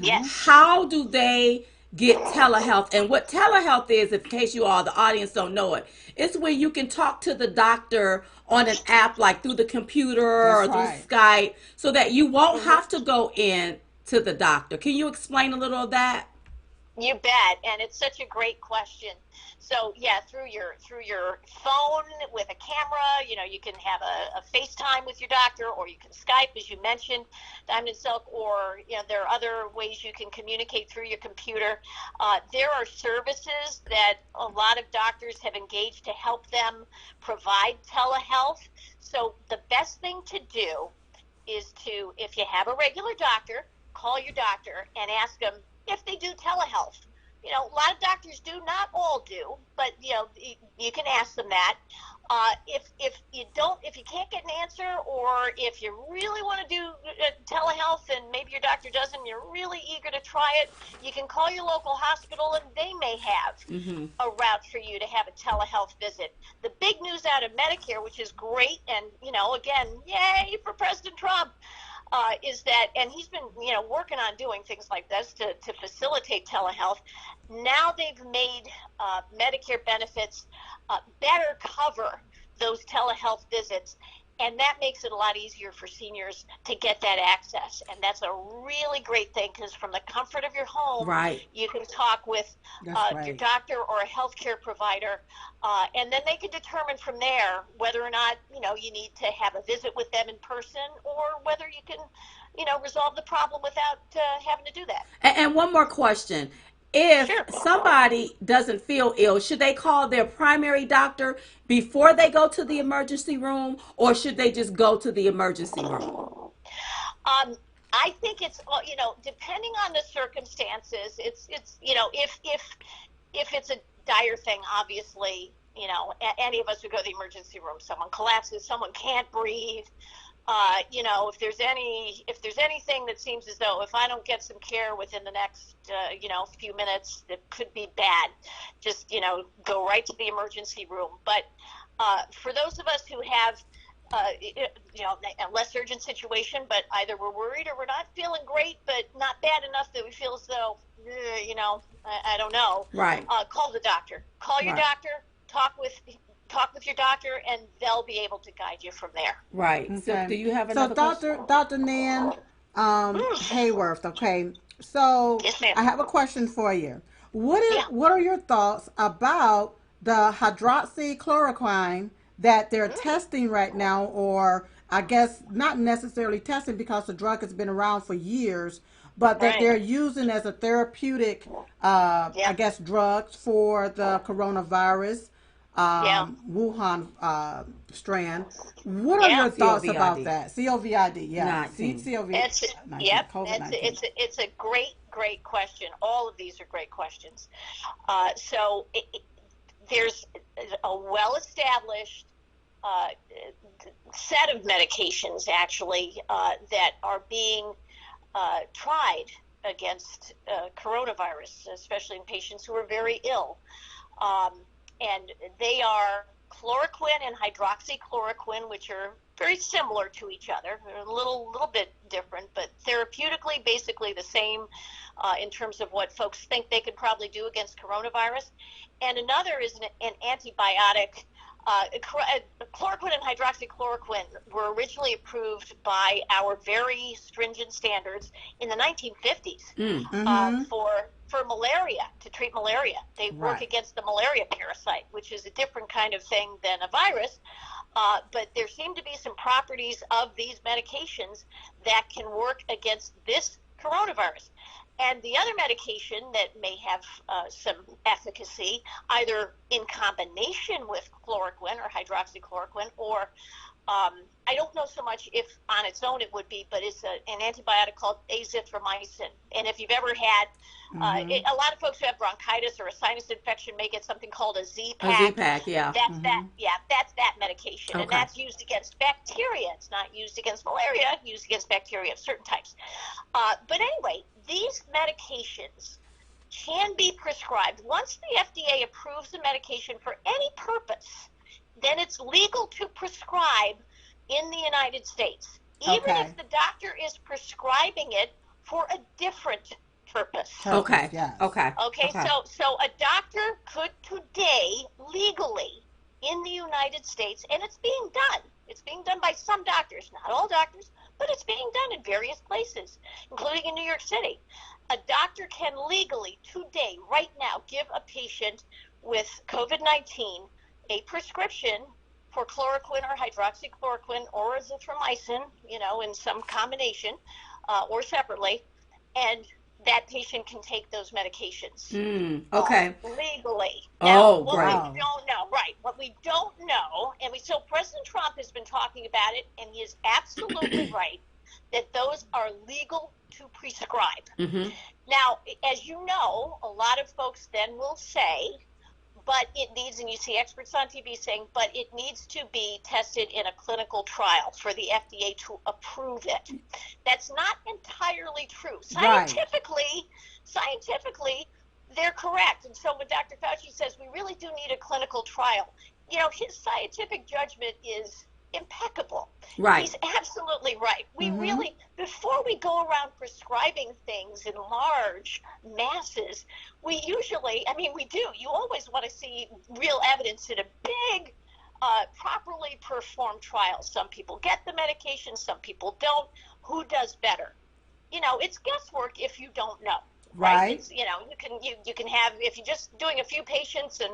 Yes. How do they get telehealth? And what telehealth is, in case you all, the audience, don't know it, it's where you can talk to the doctor on an app, like through the computer or That's through right. Skype, so that you won't have to go in to the doctor. Can you explain a little of that? You bet, and it's such a great question. So yeah, through your phone with a camera, you can have a FaceTime with your doctor, or you can Skype, as you mentioned, Diamond and Silk, or there are other ways you can communicate through your computer. There are services that a lot of doctors have engaged to help them provide telehealth. So the best thing to do is to, if you have a regular doctor, call your doctor and ask them if they do telehealth. A lot of doctors do, not all do, but you can ask them that. If you can't get an answer, or if you really want to do telehealth and maybe your doctor doesn't, you're really eager to try it, you can call your local hospital and they may have a route for you to have a telehealth visit. The big news out of Medicare, which is great, and again, yay for President Trump, is that, and he's been working on doing things like this to facilitate telehealth. Now they've made Medicare benefits better cover those telehealth visits, and that makes it a lot easier for seniors to get that access. And that's a really great thing, because from the comfort of your home, Right. you can talk with That's your right. doctor or a healthcare provider, and then they can determine from there whether or not you need to have a visit with them in person, or whether you can resolve the problem without having to do that. And one more question. If Sure. somebody doesn't feel ill, should they call their primary doctor before they go to the emergency room, or should they just go to the emergency room? I think it's, well, depending on the circumstances, it's if it's a dire thing, obviously, any of us who go to the emergency room, someone collapses, someone can't breathe. If there's anything that seems as though if I don't get some care within the next few minutes, that could be bad, just go right to the emergency room. But for those of us who have a less urgent situation, but either we're worried or we're not feeling great, but not bad enough that we feel as though, I don't know. Right. Call the doctor. Call your Right. doctor. Talk with your doctor, and they'll be able to guide you from there. Right. So, Okay. do you have So another question? Dr. Nan Hayworth, okay. So Yes, ma'am. I have a question for you. Yeah. What are your thoughts about the hydroxychloroquine that they're testing right now, or I guess not necessarily testing because the drug has been around for years, but that Right. they're using as a therapeutic, I guess, drugs for the coronavirus, Yeah. Wuhan strand. What are Yeah. your thoughts about COVID. that? COVID, yeah. 19. It's COVID-19. it's a great question. All of these are great questions. So there's a well-established set of medications, actually, that are being tried against coronavirus, especially in patients who are very ill. And they are chloroquine and hydroxychloroquine, which are very similar to each other. They're a little bit different, but therapeutically basically the same in terms of what folks think they could probably do against coronavirus. And another is an antibiotic. Chloroquine and hydroxychloroquine were originally approved by our very stringent standards in the 1950s for malaria, to treat malaria. They work against the malaria parasite, which is a different kind of thing than a virus. But there seem to be some properties of these medications that can work against this coronavirus. And the other medication that may have some efficacy, either in combination with chloroquine or hydroxychloroquine, or I don't know so much if on its own it would be, but it's an antibiotic called azithromycin. And if you've ever had, a lot of folks who have bronchitis or a sinus infection may get something called a Z-Pack. A Z-Pack, yeah. That's that medication. Okay. And that's used against bacteria. It's not used against malaria, used against bacteria of certain types. But anyway, these medications can be prescribed. Once the FDA approves a medication for any purpose, then it's legal to prescribe in the United States, even if the doctor is prescribing it for a different purpose. Okay. Yes. Okay. Okay, so a doctor could today legally in the United States, and it's being done. It's being done by some doctors, not all doctors, but it's being done in various places, including in New York City. A doctor can legally today, right now, give a patient with COVID-19 a prescription for chloroquine or hydroxychloroquine or azithromycin, in some combination or separately, and that patient can take those medications Okay. legally. Oh, what great. we don't know, right? What we don't know, so President Trump has been talking about it, and he is absolutely right that those are legal to prescribe. Now, as you know, a lot of folks then will say, but but it needs, and you see experts on TV saying, but it needs to be tested in a clinical trial for the FDA to approve it. That's not entirely true. Scientifically, they're correct. And so when Dr. Fauci says we really do need a clinical trial, his scientific judgment is impeccable. Right. He's absolutely right. We really, before we go around prescribing things in large masses, we usually, we do, you always want to see real evidence in a big, properly performed trial. Some people get the medication, some people don't. Who does better? It's guesswork if you don't know. Right. It's, you can have, if you're just doing a few patients and,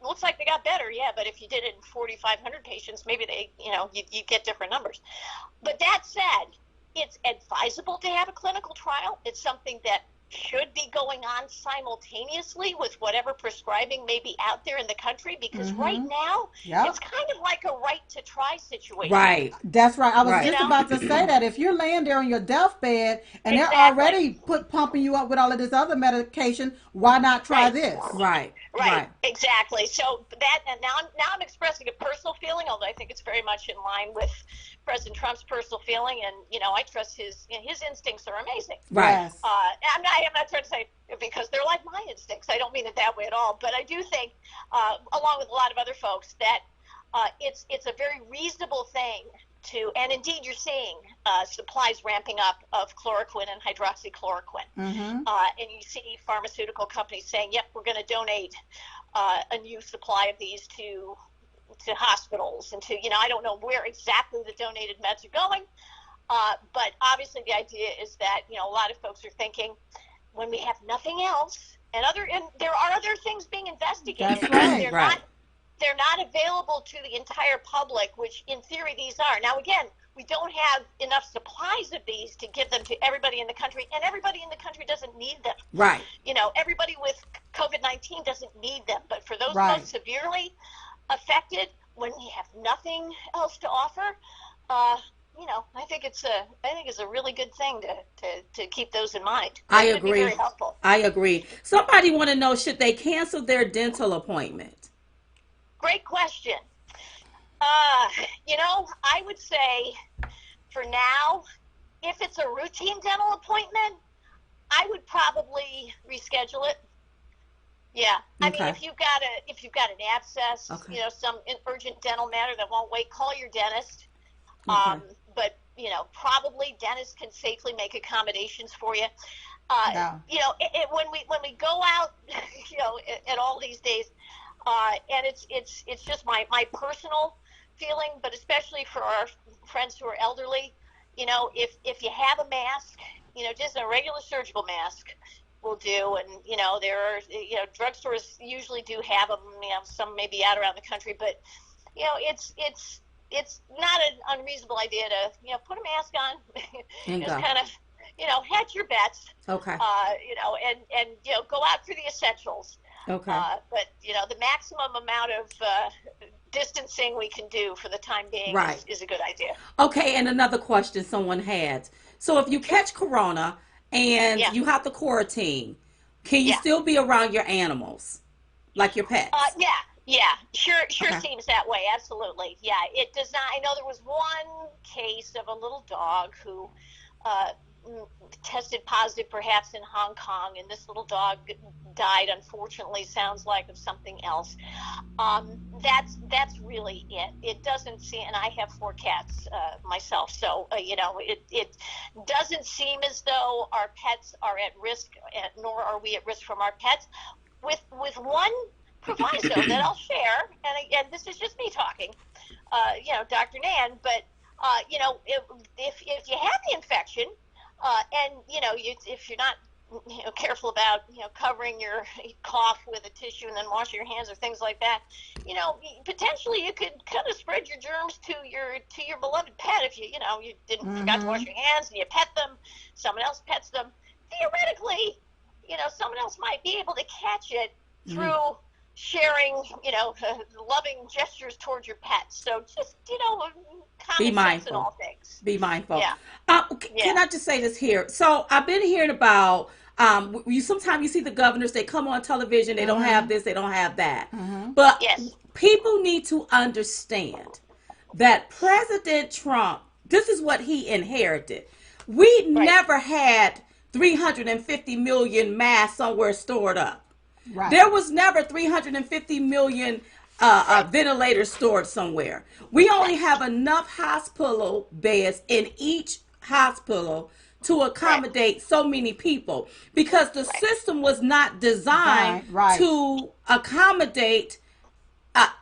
looks like they got better. Yeah. But if you did it in 4,500 patients, maybe they, you get different numbers. But that said, it's advisable to have a clinical trial. It's something that should be going on simultaneously with whatever prescribing may be out there in the country, because right now it's kind of like a right to try situation. Right. That's right. I was just about to say that if you're laying there on your deathbed and they're already pumping you up with all of this other medication, why not try this? Right. Exactly. So that, and now I'm expressing a personal feeling, although I think it's very much in line with President Trump's personal feeling, and I trust his instincts are amazing. Right. Yes. I'm not trying to say because they're like my instincts. I don't mean it that way at all. But I do think, along with a lot of other folks, that it's a very reasonable thing to, and indeed you're seeing supplies ramping up of chloroquine and hydroxychloroquine. And you see pharmaceutical companies saying, yep, we're going to donate a new supply of these to hospitals and to, I don't know where exactly the donated meds are going. But obviously the idea is that, a lot of folks are thinking when we have nothing else and there are other things being investigated. That's right. They're not available to the entire public, which in theory these are. Now, again, we don't have enough supplies of these to give them to everybody in the country, and everybody in the country doesn't need them. Right. Everybody with COVID-19 doesn't need them, but for those most severely affected, when we have nothing else to offer, I think it's a really good thing to keep those in mind. I agree. Be very helpful. I agree. Somebody want to know, should they cancel their dental appointment? Great question. I would say for now, if it's a routine dental appointment, I would probably reschedule it. Yeah. Okay. If you've got an abscess, some urgent dental matter that won't wait, call your dentist. Okay. But probably dentists can safely make accommodations for you. When we go out, at all these days, and it's just my personal feeling, but especially for our friends who are elderly, if you have a mask, just a regular surgical mask will do, and there are drugstores usually do have them. Some may be out around the country, but it's not an unreasonable idea to put a mask on, just kind of hedge your bets. Okay. And go out for the essentials. Okay. But the maximum amount of distancing we can do for the time being is a good idea. Okay, and another question someone had. So if you catch corona and you have to quarantine, can you still be around your animals, like your pets? Sure seems that way. Absolutely. Yeah, it does not. I know there was one case of a little dog who tested positive perhaps in Hong Kong, and this little dog died, unfortunately. Sounds like of something else. That's really it. It doesn't seem, and I have 4 cats myself, so it doesn't seem as though our pets are at risk, nor are we at risk from our pets, with one proviso that I'll share, and again, this is just me talking, Dr. Nan, but if you have the infection, and if you're not careful about covering your cough with a tissue and then washing your hands or things like that, potentially you could kind of spread your germs to your beloved pet if you didn't forgot to wash your hands and you pet them, someone else pets them. Theoretically, someone else might be able to catch it through sharing, loving gestures towards your pets. So just, be mindful in all things. Be mindful. Yeah. Can I just say this here? So I've been hearing about You sometimes you see the governors, they come on television, they don't have this, they don't have that. But Yes. people need to understand that President Trump, this is what he inherited. We Right. never had 350 million masks somewhere stored up. Right. There was never 350 million ventilators stored somewhere. We only have enough hospital beds in each hospital to Right. accommodate so many people because the Right. system was not designed Right. to accommodate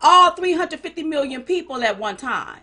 all 350 million people at one time.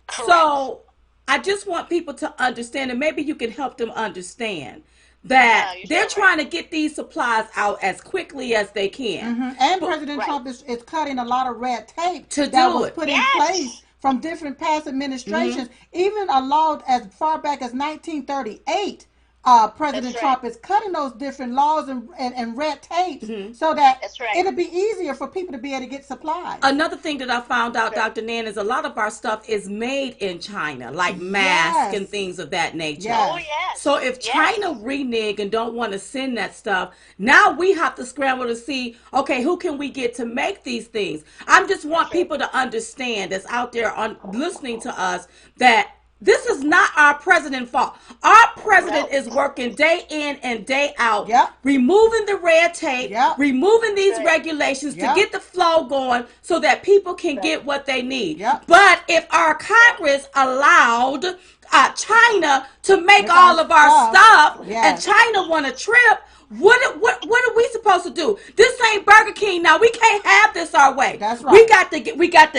Correct. So I just want people to understand, and maybe you can help them understand that No, you're they're so right. trying to get these supplies out as quickly as they can. And But President Right. Trump is cutting a lot of red tape to that do was it. put in place Yes. from different past administrations. Even a law as far back as 1938, That's President right. Trump is cutting those different laws and red tapes so that That's right. it'll be easier for people to be able to get supplies. Another thing that I found out, That's right. Dr. Nan, is a lot of our stuff is made in China, like masks and Yes. things of that nature. Oh, Yes. So yes. if China Yes. renege and don't want to send that stuff, now we have to scramble to see, okay, who can we get to make these things? I just want That's right. people to understand that's out there on listening to us that this is not our president's fault. Our president No. is working day in and day out, Yep. removing the red tape, Yep. removing these Right. regulations to Yep. get the flow going so that people can Right. get what they need. Yep. But if our Yeah. Congress allowed China to make Make all our of our stuff. stuff, and Yes. China want a trip, what are we supposed to do? This ain't Burger King now. We can't have this our way. That's We right. got to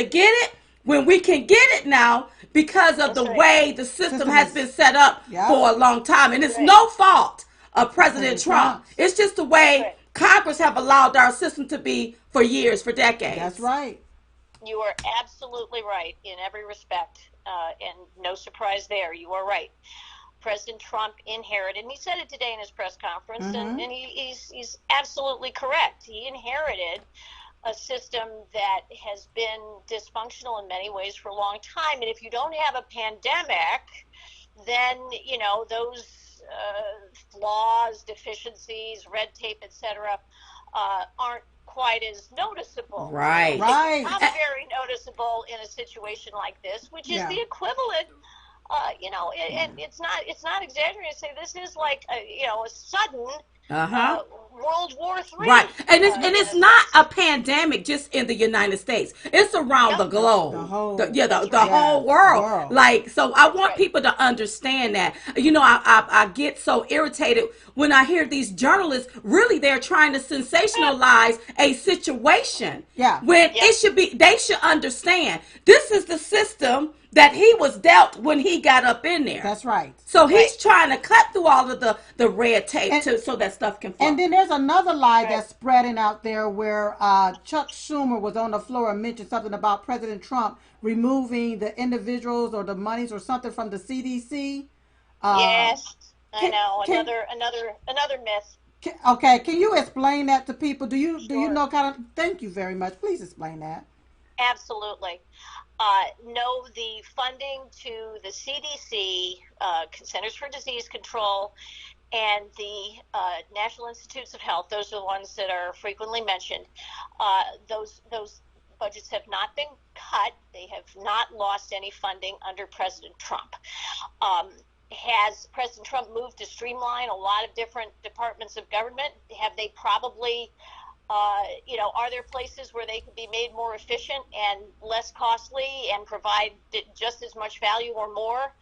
get it when we can get it now because of the That's right. way the system System has is- been set up Yep. for a long time. And it's Right. no fault of President President Trump. Trump's. It's just the way Right. Congress have allowed our system to be for years, for decades. That's right. You are absolutely right in every respect, and no surprise there. You are right. President Trump inherited, and he said it today in his press conference, and he's absolutely correct. He inherited a system that has been dysfunctional in many ways for a long time. And if you don't have a pandemic, then those flaws, deficiencies, red tape, etc., aren't quite as noticeable. Right. Right. They become very noticeable in a situation like this, which is Yeah. the equivalent. And it's not exaggerating to say this is like a sudden Uh-huh. World War III. Right. And it's in a not a sense. pandemic just in the United States. It's around Yep. the globe. The whole- That's The right. whole Yes, world. world. Like, so I want right. people to understand that. I get so irritated when I hear these journalists really they're trying to sensationalize a situation. Yeah. When Yep. it should be they should understand this is the system that he was dealt when he got up in there. That's right. So he's Right. trying to cut through all of the red tape And- so that stuff can flow. And then there's another lie Right. that's spreading out there where Chuck Schumer was on the floor and mentioned something about President Trump removing the individuals or the monies or something from the CDC. Yes, I can- know. can- Another myth. Okay, can you explain that to people? Do you Sure. know kind of? Thank you very much. Please explain that. Absolutely. No, the funding to the CDC, Centers for Disease Control, and the National Institutes of Health, those are the ones that are frequently mentioned. Those budgets have not been cut. They have not lost any funding under President Trump. Has President Trump moved to streamline a lot of different departments of government? Have they probably are there places where they could be made more efficient and less costly and provide just as much value or more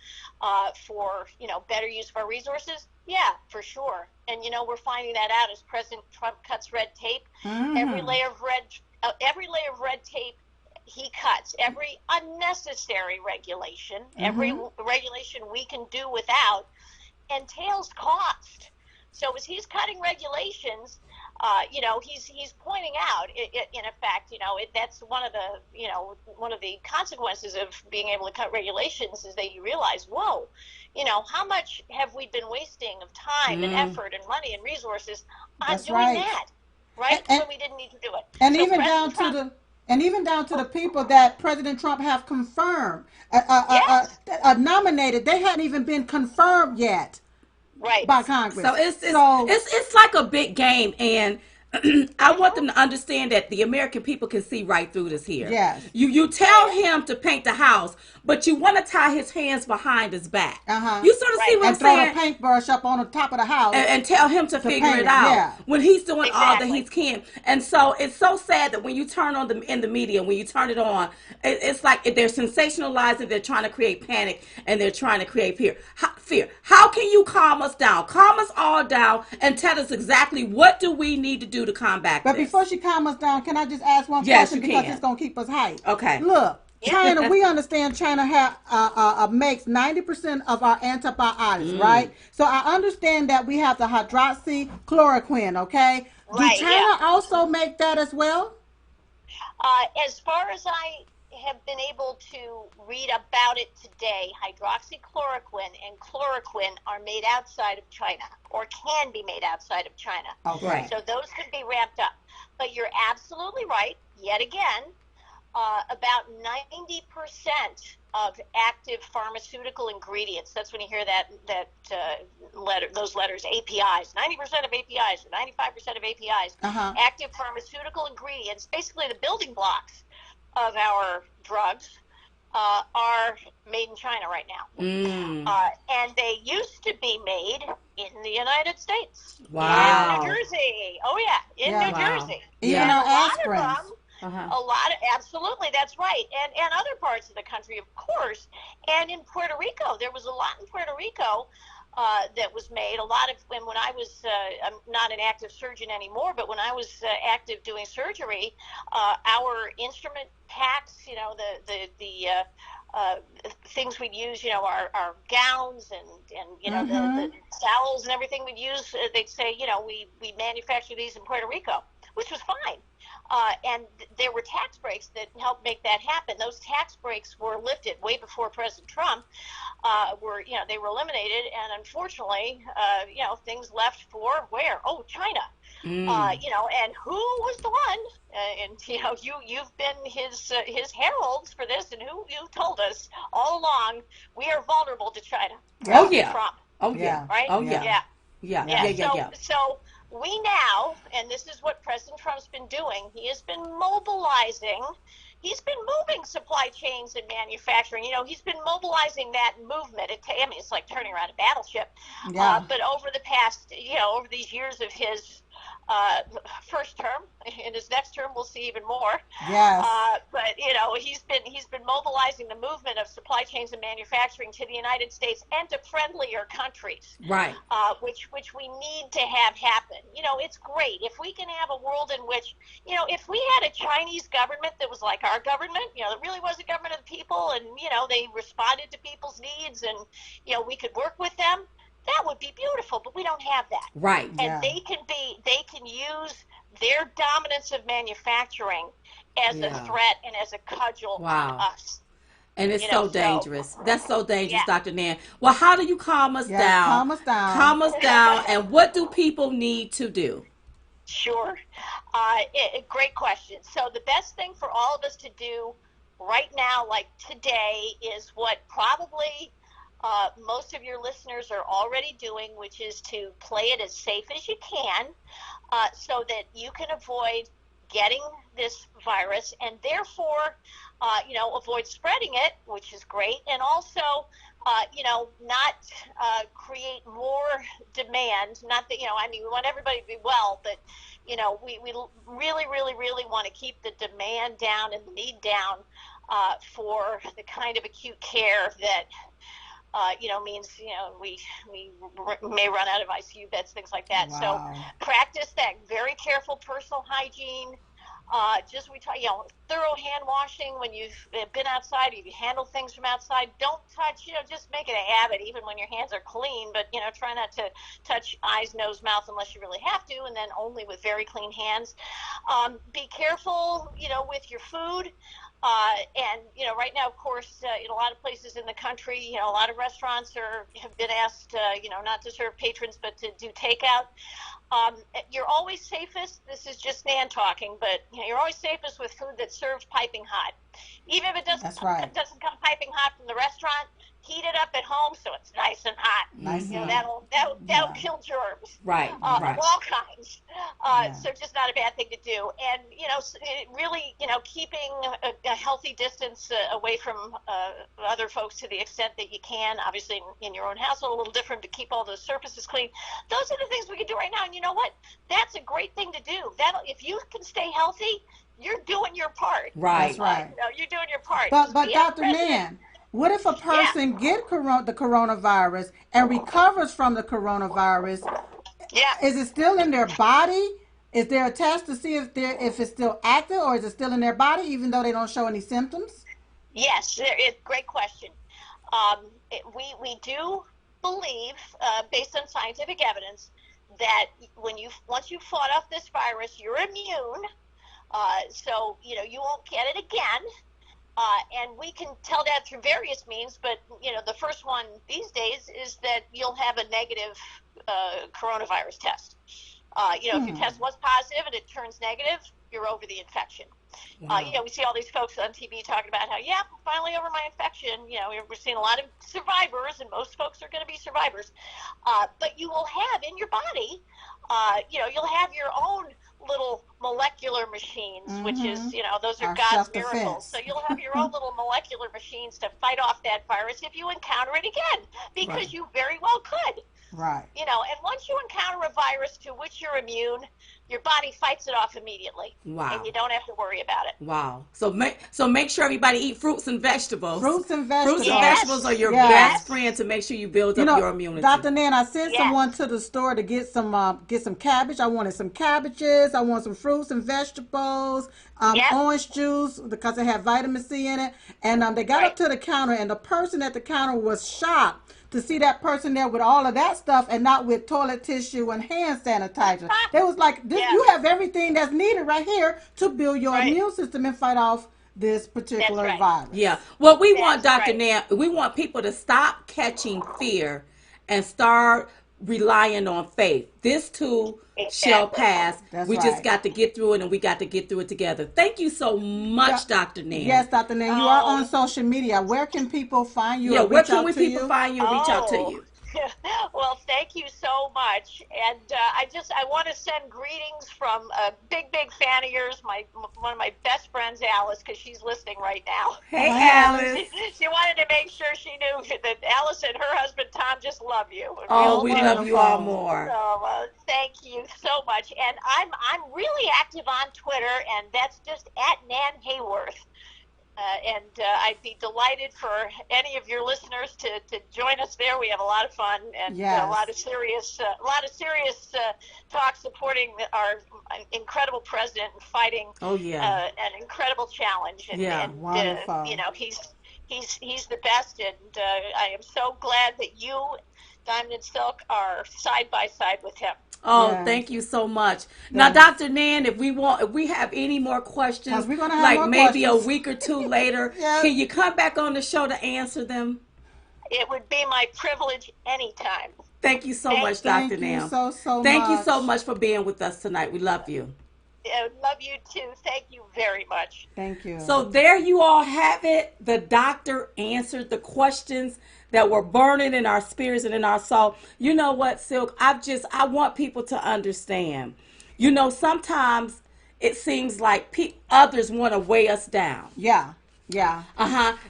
for better use of our resources? Yeah, for sure. And we're finding that out as President Trump cuts red tape. Every layer of red tape he cuts. Every unnecessary regulation, every regulation we can do without, entails cost. So as he's cutting regulations, he's pointing out, in effect, that's one of the consequences of being able to cut regulations is that you realize, whoa, how much have we been wasting of time and effort and money and resources on That's doing right. that, right? And- When we didn't need to do it. And So even President down Trump- to the people that President Trump have confirmed, Yes. nominated. They hadn't even been confirmed yet. Right. by Congress. So it's like a big game, and I want them to understand that the American people can see right through this here. Yes. You tell him to paint the house, but you want to tie his hands behind his back. Uh-huh. You sort of see Right. what I'm And throw the saying? paintbrush up on the top of the house And tell him to figure paint it it. out Yeah. when he's doing all that he Exactly. can. And so it's so sad that when you turn on in the media, when you turn it on, it's like they're sensationalizing, they're trying to create panic, and they're trying to create fear. How can you calm us down? Calm us all down and tell us exactly what do we need to do to combat But this. before she calms us down, can I just ask one Yes, question you because it's can. gonna keep us hyped? Okay. Look, Yeah. China. We understand China makes 90% of our antibiotics, right? So I understand that we have the hydroxychloroquine. Okay. Do Right. Yeah. China also make that as well? As far as I have been able to read about it today, hydroxychloroquine and chloroquine are made outside of China, or can be made outside of China. Okay. Right. So those could be ramped up. But you're absolutely right. Yet again, about 90% of active pharmaceutical ingredients. That's when you hear that letter, those letters, APIs. 90% of APIs, or 95% of APIs. Uh-huh. Active pharmaceutical ingredients, basically the building blocks of our drugs, are made in China right now. And they used to be made in the United States. Wow. In New Jersey. Oh, yeah, in Yeah. New Wow. Jersey. Even And our a lot of aspirins. them, absolutely, that's right. And other parts of the country, of course. And in Puerto Rico, there was a lot in Puerto Rico that was made. A lot of, when I was, I'm not an active surgeon anymore, but when I was active doing surgery, our instrument packs, the things we'd use, our gowns and the towels and everything we'd use, they'd say, we manufacture these in Puerto Rico, which was fine. And there were tax breaks that helped make that happen. Those tax breaks were lifted way before President Trump. They were eliminated, and unfortunately, things left for where? Oh, China. And who was the one? You've been his heralds for this, and who you told us all along we are vulnerable to China. Oh yeah. Trump. Oh yeah. Right. Oh yeah. Yeah. So we now, and this is what President Trump's been doing. He has been mobilizing. He's been moving supply chains and manufacturing. He's been mobilizing that movement. It's like turning around a battleship. Yeah. But over the past, over these years of his first term, in his next term, we'll see even more. Yes. But he's been mobilizing the movement of supply chains and manufacturing to the United States and to friendlier countries. Right. Which we need to have happen. It's great if we can have a world in which, if we had a Chinese government that was like our government, that really was a government of the people, and they responded to people's needs, and we could work with them. That would be beautiful, but we don't have that. Right. And they can use their dominance of manufacturing as a threat and as a cudgel on us. And it's so dangerous. That's so dangerous, Yeah. Dr. Nan. Well, how do you calm us down? Calm us down. Calm us down. And what do people need to do? Sure. Great question. So the best thing for all of us to do right now, like today, is what probably most of your listeners are already doing, which is to play it as safe as you can, so that you can avoid getting this virus and therefore, avoid spreading it, which is great, and also, not create more demand. Not that, we want everybody to be well, but, we really, really, really want to keep the demand down and the need down for the kind of acute care that means, we may run out of ICU beds, things like that. Wow. So practice that very careful personal hygiene. Thorough hand washing when you've been outside, if you handle things from outside. Don't touch, just make it a habit, even when your hands are clean, but, try not to touch eyes, nose, mouth unless you really have to, and then only with very clean hands. Be careful, with your food. And right now, of course, in a lot of places in the country, a lot of restaurants have been asked, not to serve patrons, but to do takeout. You're always safest. This is just Nan talking, but you're always safest with food that's served piping hot. Even if it doesn't come piping hot from the restaurant, heat it up at home so it's nice and hot. Nice You know, and that'll kill germs. Right. Of Right. all kinds. Yeah. So just not a bad thing to do. And, you know, really, you know, keeping a healthy distance away from other folks to the extent that you can. Obviously, in your own household, a little different, to keep all those surfaces clean. Those are the things we can do right now. And you know what? That's a great thing to do. If you can stay healthy, you're doing your part. Right. That's right. You know, you're doing your part. But Being Dr. president- Nan, what if a person get the coronavirus and recovers from the coronavirus? Yeah. Is it still in their body? Is there a test to see if it's still active, or is it still in their body even though they don't show any symptoms? Yes, great question. We do believe, based on scientific evidence, that once you fought off this virus, you're immune. So you know you won't get it again. And we can tell that through various means, but you know the first one these days is that you'll have a negative coronavirus test. You know, if your test was positive and it turns negative, you're over the infection. Wow. You know, we see all these folks on TV talking about how, yeah, I'm finally over my infection. You know, we're seeing a lot of survivors, and most folks are going to be survivors. But you will have in your body, you know, you'll have your own little molecular machines, which is, you know, those are Our God's self-defense. miracles. So you'll have your own little molecular machines to fight off that virus if you encounter it again, because Right. you very well could. Right. You know, and once you encounter a virus to which you're immune, your body fights it off immediately. Wow. And you don't have to worry about it. Wow. So make sure everybody eat fruits and vegetables. Fruits and vegetables. Fruits and Yes. vegetables are your Yes. best friend to make sure you build up your immunity. Dr. Nan, I sent Yes. someone to the store to get some cabbage. I wanted some cabbages. I want some fruits and vegetables, Yep. orange juice because it had vitamin C in it. And they got Right. up to the counter, and the person at the counter was shocked to see that person there with all of that stuff and not with toilet tissue and hand sanitizer. They was like, Yeah. you have everything that's needed right here to build your Right. immune system and fight off this particular That's right. virus. Yeah. Well, we want, That's Dr. right. Nan, we want people to stop catching fear and start relying on faith. This too shall Exactly. pass. That's we right. just got to get through it, and we got to get through it together. Thank you so much, Dr. Nan. Yes, Dr. Nan, you are Oh. on social media. Where can people find you? Yeah, or where reach can out we to people you? find you and reach out to Oh. you? Well, thank you so much. And I want to send greetings from a big fan of yours, one of my best friends, Alice, because she's listening right now. Hey, Hi, Alice. She wanted to make sure she knew that Alice and her husband Tom just love you. Oh, we Real love you all wonderful. more. So, thank you so much. And I'm really active on Twitter, and that's just at Nan Hayworth. I'd be delighted for any of your listeners to join us there. We have a lot of fun and Yes. a lot of serious talk supporting our incredible president and fighting Oh, yeah. an incredible challenge. And, Yeah, wonderful. You know, he's the best, and I am so glad that you, Diamond and Silk, are side by side with him. Oh, Yes. thank you so much. Now, Yes. Dr. Nan, if we have any more questions, 'Cause we're gonna have like more maybe questions. a week or two later, Yes. can you come back on the show to answer them? It would be my privilege anytime. Thank you so much, Thank Dr. you Nan. so Thank you much. so much for being with us tonight. We love you. Love you too. Thank you very much. Thank you. So there you all have it. The doctor answered the questions that were burning in our spirits and in our soul. You know what, Silk? I want people to understand. You know, sometimes it seems like others want to weigh us down. yeah.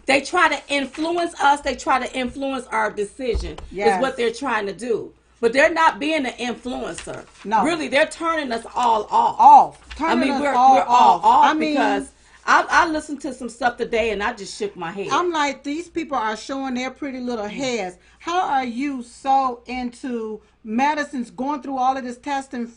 They try to influence us. They try to influence our decision. Yes. Is what they're trying to do. But they're not being an influencer. No. Really, they're turning us all off. Off. I Turning mean, us we're all all off I mean, because I listened to some stuff today and I just shook my head. I'm like, these people are showing their pretty little heads. How are you so into medicines, going through all of this testing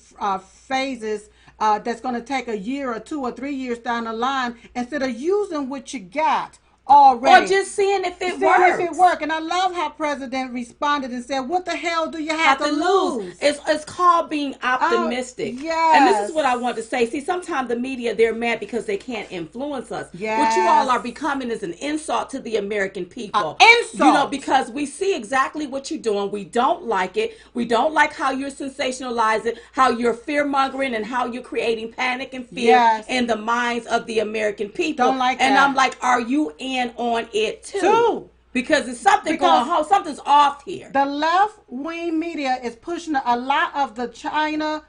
phases that's going to take a year or 2 or 3 years down the line, instead of using what you got already? or just seeing if it Seeing works. if it work. And I love how President responded and said, what the hell do you have to lose? It's called being optimistic. yes. And this is what I want to say. See, sometimes the media, they're mad because they can't influence us. Yes. What you all are becoming is an insult to the American people. insult. You know, because we see exactly what you're doing. We don't like it. We don't like how you're sensationalizing, how you're fear-mongering, and how you're creating panic and fear Yes. in the minds of the American people. Don't like and that. I'm like, are you in on it too? Two. because it's something going on. Something's off here. The left-wing media is pushing a lot of the China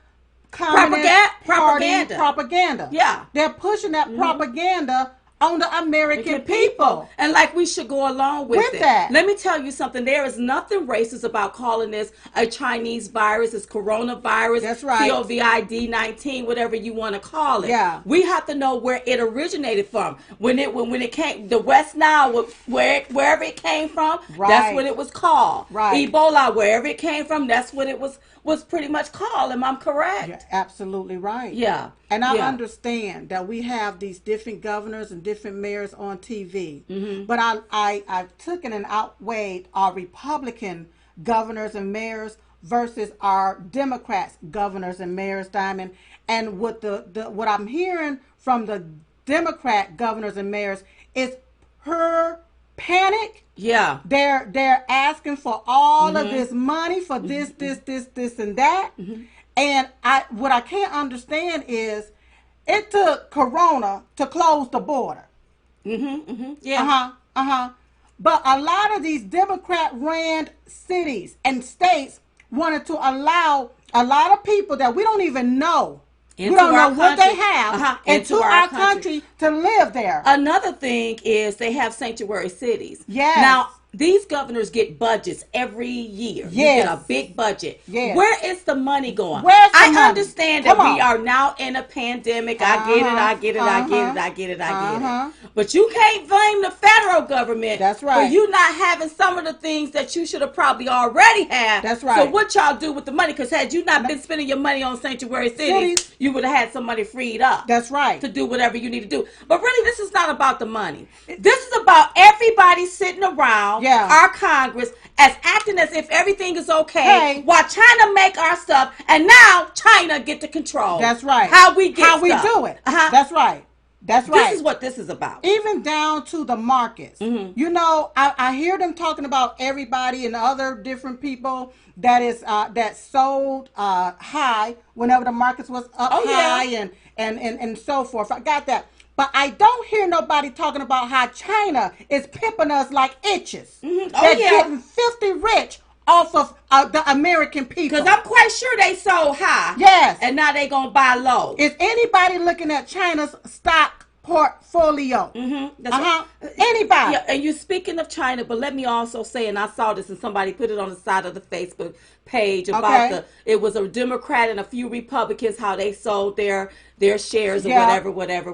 Communist Party propaganda. Yeah. They're pushing that propaganda on the American people. And like we should go along with it. That. Let me tell you something. There is nothing racist about calling this a Chinese virus. It's coronavirus. That's right. COVID-19, whatever you want to call it. Yeah. We have to know where it originated from. When it came, the West Nile, wherever it came from, that's what it was called. Right. Ebola, wherever it came from, that's what it was pretty much called. Am I correct? You're absolutely right. Yeah. And I understand that we have these different governors and different mayors on TV. Mm-hmm. But I took it and outweighed our Republican governors and mayors versus our Democrats governors and mayors, Diamond. And what what I'm hearing from the Democrat governors and mayors is her panic. Yeah. They're asking for all of this money for this, and that. Mm-hmm. And what I can't understand is it took Corona to close the border. Yeah. But a lot of these Democrat-ran cities and states wanted to allow a lot of people that we don't even know. We don't know what they have into our country to live there. Another thing is they have sanctuary cities. Yes. Now, these governors get budgets every year. Yes. You get a big budget. Yes. Where is the money going? Where's the money? I understand that we are now in a pandemic. I get it. But you can't blame the federal government for you not having some of the things that you should have probably already had. That's right. So what y'all do with the money? Because had you not been spending your money on sanctuary cities, you would have had some money freed up. That's right. To do whatever you need to do. But really, this is not about the money. This is about everybody sitting around our Congress as acting as if everything is okay while China make our stuff, and now China get to control. That's right. How we do it. That's right. That's right. This is what this is about. Even down to the markets. Mm-hmm. You know, I hear them talking about everybody and other different people that sold high whenever the markets was up high and so forth. I got that. But I don't hear nobody talking about how China is pimping us like itches. Mm-hmm. They're getting filthy rich off of the American people. Because I'm quite sure they sold high. Yes. And now they going to buy low. Is anybody looking at China's stock portfolio? Mm-hmm. Right. Anybody. Yeah, and you're speaking of China, but let me also say, and I saw this and somebody put it on the side of the Facebook page about it was a Democrat and a few Republicans, how they sold their shares or whatever.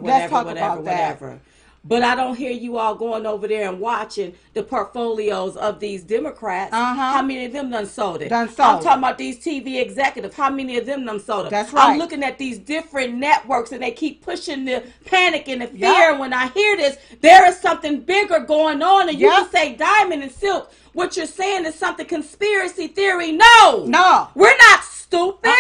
But I don't hear you all going over there and watching the portfolios of these Democrats. How many of them done sold it? I'm talking about these TV executives. How many of them done sold it? That's right. I'm looking at these different networks and they keep pushing the panic and the fear. And when I hear this, there is something bigger going on. And you can say Diamond and Silk. What you're saying is something conspiracy theory. No. We're not stupid.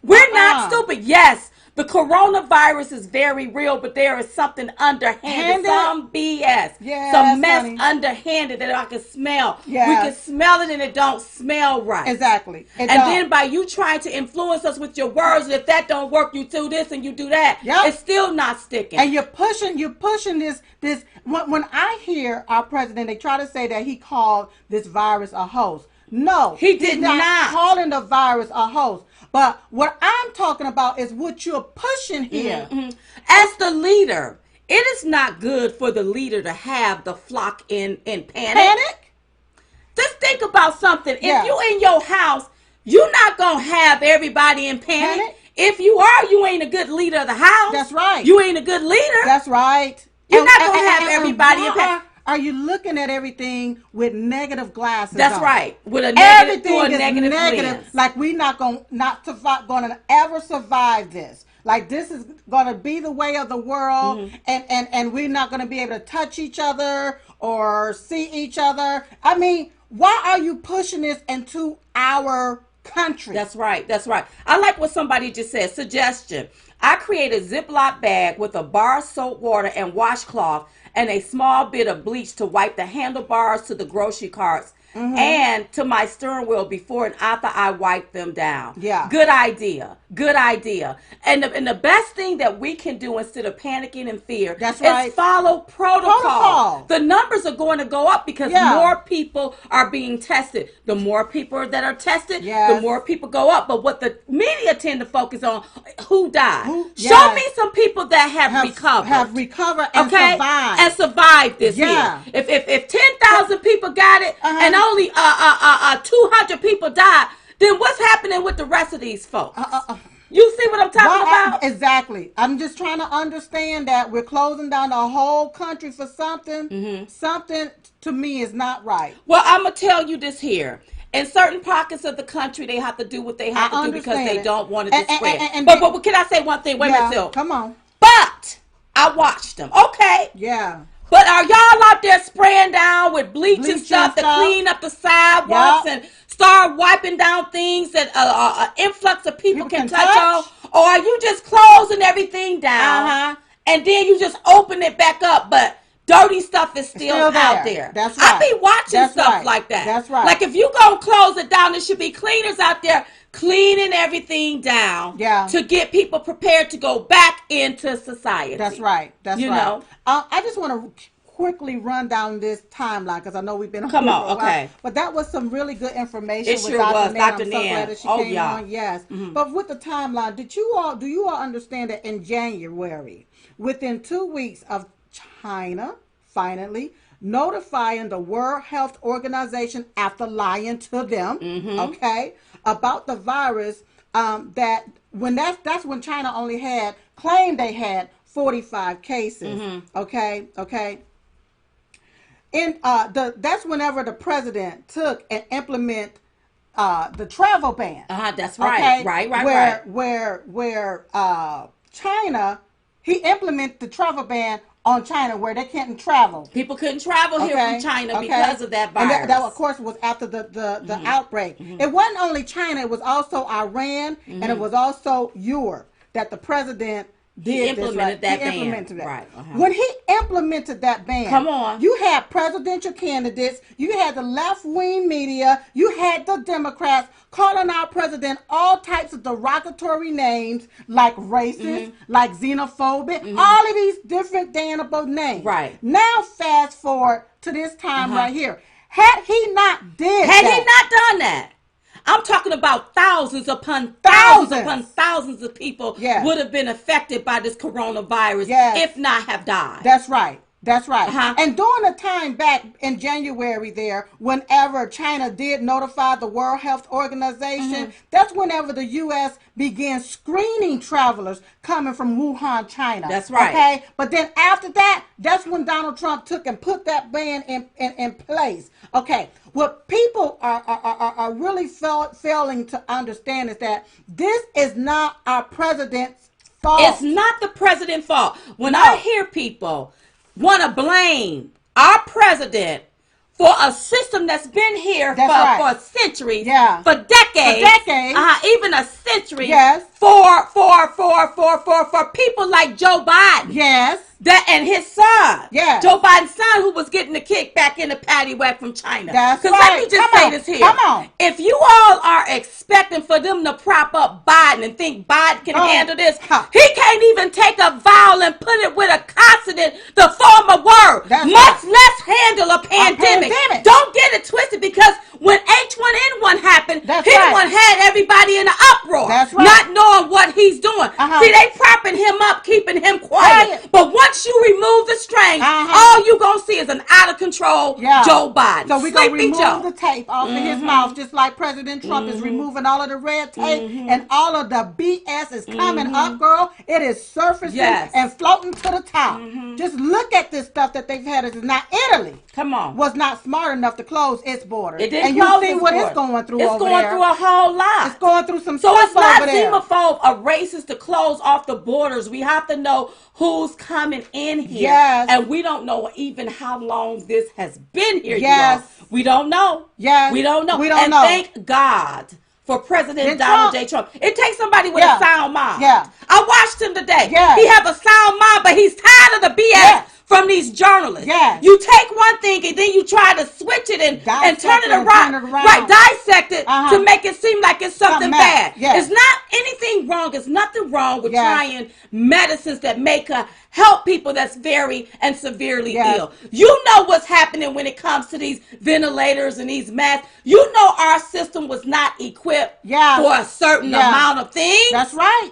We're not stupid. Yes. The coronavirus is very real, but there is something underhanded, some BS, some mess underhanded that I can smell. We can smell it and it don't smell right. Exactly. Then by you trying to influence us with your words, and if that don't work, you do this and you do that. It's still not sticking. And you're pushing this. When I hear our president, they try to say that he called this virus a host. No, he did not calling the virus a host. But what I'm talking about is what you're pushing here. Mm-hmm. As the leader, it is not good for the leader to have the flock in panic. Just think about something. If you in your house, you're not going to have everybody in panic. If you are, you ain't a good leader of the house. That's right. You ain't a good leader. That's right. You're not going to have everybody in panic. Are you looking at everything with negative glasses? That's right. With a negative lens. Like we're not going to ever survive this. Like this is going to be the way of the world, and we're not going to be able to touch each other or see each other. I mean, why are you pushing this into our country? That's right. I like what somebody just said. Suggestion. I create a Ziploc bag with a bar of soap water and washcloth and a small bit of bleach to wipe the handlebars to the grocery carts and to my steering wheel before and after I wipe them down. Yeah. Good idea. Good idea. And the best thing that we can do instead of panicking and fear is follow protocol. The numbers are going to go up because more people are being tested. The more people that are tested, the more people go up. But what the media tend to focus on, who died. Show me some people that have recovered. Have recovered and survived. And survived this year. If 10,000 people got it and only 200 people died, then what's happening with the rest of these folks? You see what I'm talking about? Exactly. I'm just trying to understand that we're closing down the whole country for something. Something to me is not right. Well, I'm going to tell you this here. In certain pockets of the country, they have to do what they have to do because they don't want it to spread. But can I say one thing? Wait a minute, Phil. Come on. But I watched them. Okay. Yeah. But are y'all out there spraying down with bleach and stuff to clean up the sidewalks and start wiping down things that an influx of people can touch on? Or are you just closing everything down and then you just open it back up, but dirty stuff is still out there? That's right. I be watching stuff like that. That's right. Like if you gonna close it down, there should be cleaners out there cleaning everything down to get people prepared to go back into society. That's right. That's you right. know? I just want to quickly run down this timeline because I know we've been on Come on, for a while, okay. But that was some really good information. It sure was, Dr. I'm so Nan. glad that she came on. Yes. But with the timeline, do you all understand that in January, within 2 weeks of China finally notifying the World Health Organization after lying to them, okay, about the virus, that when that's when China only claimed they had 45 cases, okay. In that's whenever the president took and implement the travel ban. That's right. Okay? Where China, he implemented the travel ban on China where they couldn't travel. People couldn't travel here from China because of that virus. And that of course was after the outbreak. It wasn't only China, it was also Iran and it was also Europe that the president implemented that ban. Right. When he implemented that ban, come on, you had presidential candidates, you had the left-wing media, you had the Democrats calling our president all types of derogatory names like racist, like xenophobic, all of these different damnable names. Right. Now fast forward to this time right here. Had he not done that, I'm talking about thousands upon thousands of people would have been affected by this coronavirus, if not have died. That's right. That's right. And during the time back in January there, whenever China did notify the World Health Organization, that's whenever the U.S. began screening travelers coming from Wuhan, China. That's right. Okay? But then after that, that's when Donald Trump took and put that ban in place. Okay. What people are really failing to understand is that this is not our president's fault. It's not the president's fault. When I hear people want to blame our president for a system that's been here for centuries, for decades, even a century, for people like Joe Biden, and his son, Joe Biden's son, who was getting the kickback in the paddy wag from China. Because let me just say this here: if you all are expecting for them to prop up Biden and think Biden can handle this, he can't even take a vowel and put it with a consonant to form a word, much less handle a pandemic. Don't get it twisted, because when H1N1 happened, he had everybody in an uproar, not knowing what he's doing. See, they propping him up, keeping him quiet. But once you remove the string, all you gonna see is an out of control Joe Biden. So we're gonna remove the tape off of his mouth, just like President Trump is removing all of the red tape, and all of the BS is coming up, girl. It is surfacing and floating to the top. Just look at this stuff that they've had. Now Italy, was not smart enough to close its border. It didn't and you see what it's going through over there. It's going through a whole lot. It's going through some stuff over there. So it's not xenophobe or racist to close off the borders. We have to know who's coming in here. And we don't know even how long this has been here. We don't know. We don't know. And thank God for President Donald J. Trump. It takes somebody with a sound mind. I watched him today. He have a sound mind, but he's tired of the BS from these journalists. You take one thing and then you try to switch twist it and turn it Dissect it and around. turn it around. Right, dissect it to make it seem like it's something bad. Yes. It's not anything wrong. It's nothing wrong with Yes. trying medicines that make help people that's very and severely Yes. ill. You know what's happening when it comes to these ventilators and these masks. You know our system was not equipped for a certain amount of things. That's right.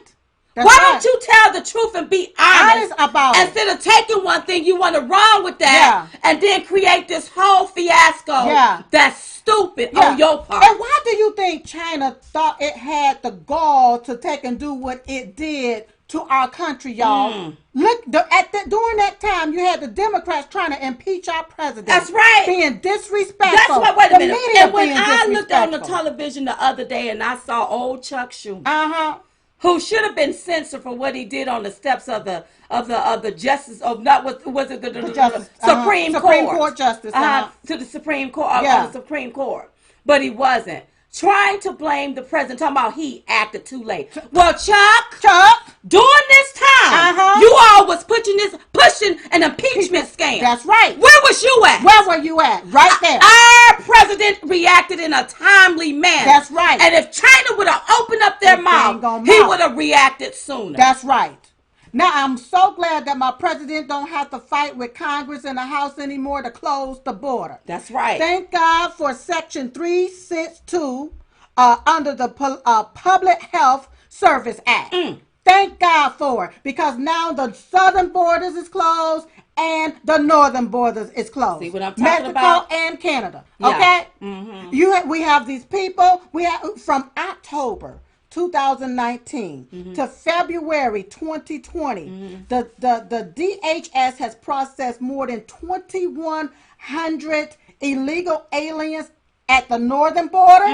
Why don't you tell the truth and be honest about it? Instead of taking one thing you want to run with that and then create this whole fiasco that's stupid on your part. And why do you think China thought it had the gall to take and do what it did to our country, y'all? Look, during that time, you had the Democrats trying to impeach our president. That's right. Being disrespectful. That's what, wait a minute. And when being I looked on the disrespectful. television the other day and I saw old Chuck Schumer, who should have been censored for what he did on the steps of the justice of was it the justice, Supreme Court justice to the Supreme Court on the Supreme Court, but he wasn't. Trying to blame the president, talking about he acted too late. Well, Chuck, during this time, you all was pushing an impeachment scam. That's right. Where was you at? Where were you at? Right there. Our president reacted in a timely manner. That's right. And if China would have opened up their mouth, he would have reacted sooner. That's right. Now, I'm so glad that my president don't have to fight with Congress and the House anymore to close the border. That's right. Thank God for Section 362 under the Public Health Service Act. Thank God for it, because now the southern borders is closed and the northern borders is closed. See what I'm talking about? Mexico and Canada. Okay? We have these people. We have from October 2019 to February 2020, the DHS has processed more than 2,100 illegal aliens at the northern border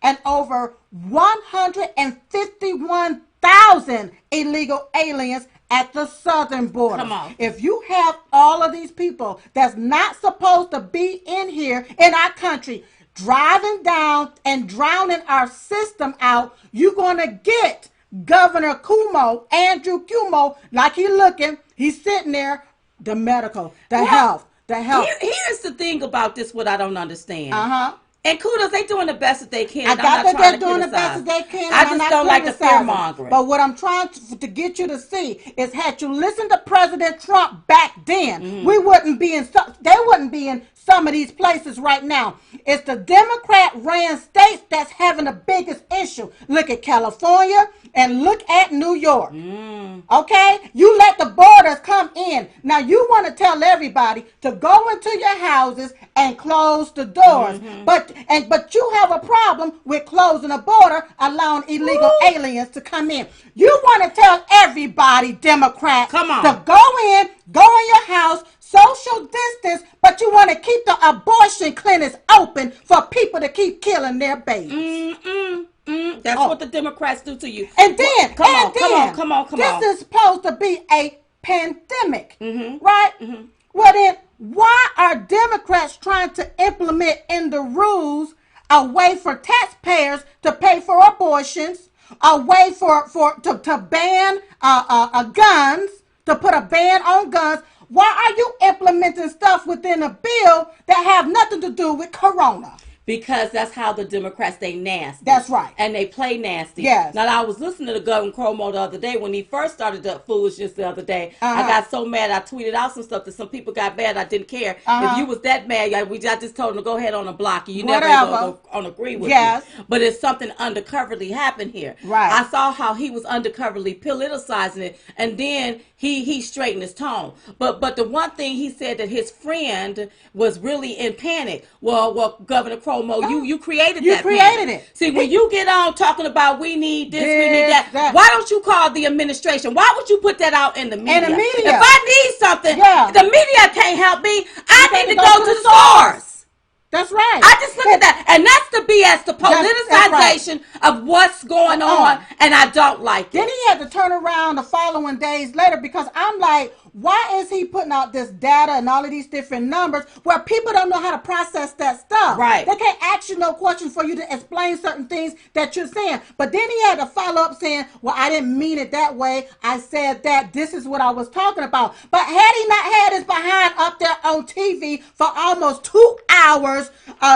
and over 151,000 illegal aliens at the southern border. Come on. If you have all of these people that's not supposed to be in here in our country, driving down and drowning our system out, you're going to get Governor Andrew Cuomo, like he's sitting there, the medical, the health. Here's the thing about this, what I don't understand. And kudos, they doing the best that they can. I got that they're doing the best that they can. I just don't like the fear mongering. But what I'm trying to get you to see is, had you listened to President Trump back then, we wouldn't be they wouldn't be in some of these places right now. It's the Democrat-ran states that's having the biggest issue. Look at California and look at New York. Okay? You let the borders come in. Now you want to tell everybody to go into your houses and close the doors. But you have a problem with closing the border, allowing illegal aliens to come in. You want to tell everybody, Democrats, to go in your house, social distance, but you want to keep the abortion clinics open for people to keep killing their babies. That's what the Democrats do to you. And then, come on. This is supposed to be a pandemic, right? Well then, why are Democrats trying to implement in the rules a way for taxpayers to pay for abortions, a way to ban guns, to put a ban on guns? Why are you implementing stuff within a bill that have nothing to do with corona? Because that's how the Democrats, they nasty. That's right. And they play nasty. Yes. Now, I was listening to Governor Cuomo the other day when he first started the foolishness the other day. I got so mad, I tweeted out some stuff that some people got mad. I didn't care. If you was that mad, I just told him to go ahead on a block. You never going to agree with me. But it's something undercoverly happened here. Right. I saw how he was undercoverly politicizing it, and then he straightened his tone. But the one thing he said, that his friend was really in panic. Well, Governor Cuomo, you created that. You created it. See, when you get on talking about we need this, we need that, why don't you call the administration? Why would you put that out in the media? If I need something, the media can't help me. I need to go to the source. That's right. I just look at that. And that's the BS, the politicization of what's going on. And I don't like it. Then he had to turn around the following days later, because I'm like, Why is he putting out this data and all of these different numbers where people don't know how to process that stuff? Right. They can't ask you no questions for you to explain certain things that you're saying. But then he had to follow up saying, well, I didn't mean it that way. I said that this is what I was talking about. But had he not had his behind up there on TV for almost 2 hours,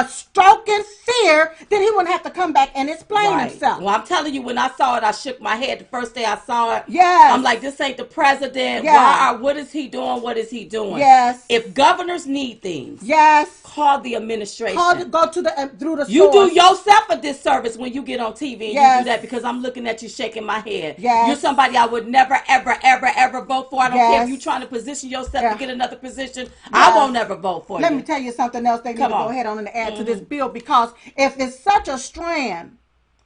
stroking fear, then he wouldn't have to come back and explain himself. Well, I'm telling you, when I saw it, I shook my head the first day I saw it. Yes. I'm like, this ain't the president. Yes. What is he doing? What is he doing? Yes. If governors need things, yes, call the administration. Go to the through the You source. do yourself a disservice when you get on TV and Yes. you do that, because I'm looking at you shaking my head. Yes. You're somebody I would never, ever, ever, ever vote for. I don't care if Yes. you're trying to position yourself Yeah. to get another position. Yes. I won't ever vote for you. Let me tell you something else they need to go ahead on and add to this bill, because if it's such a strand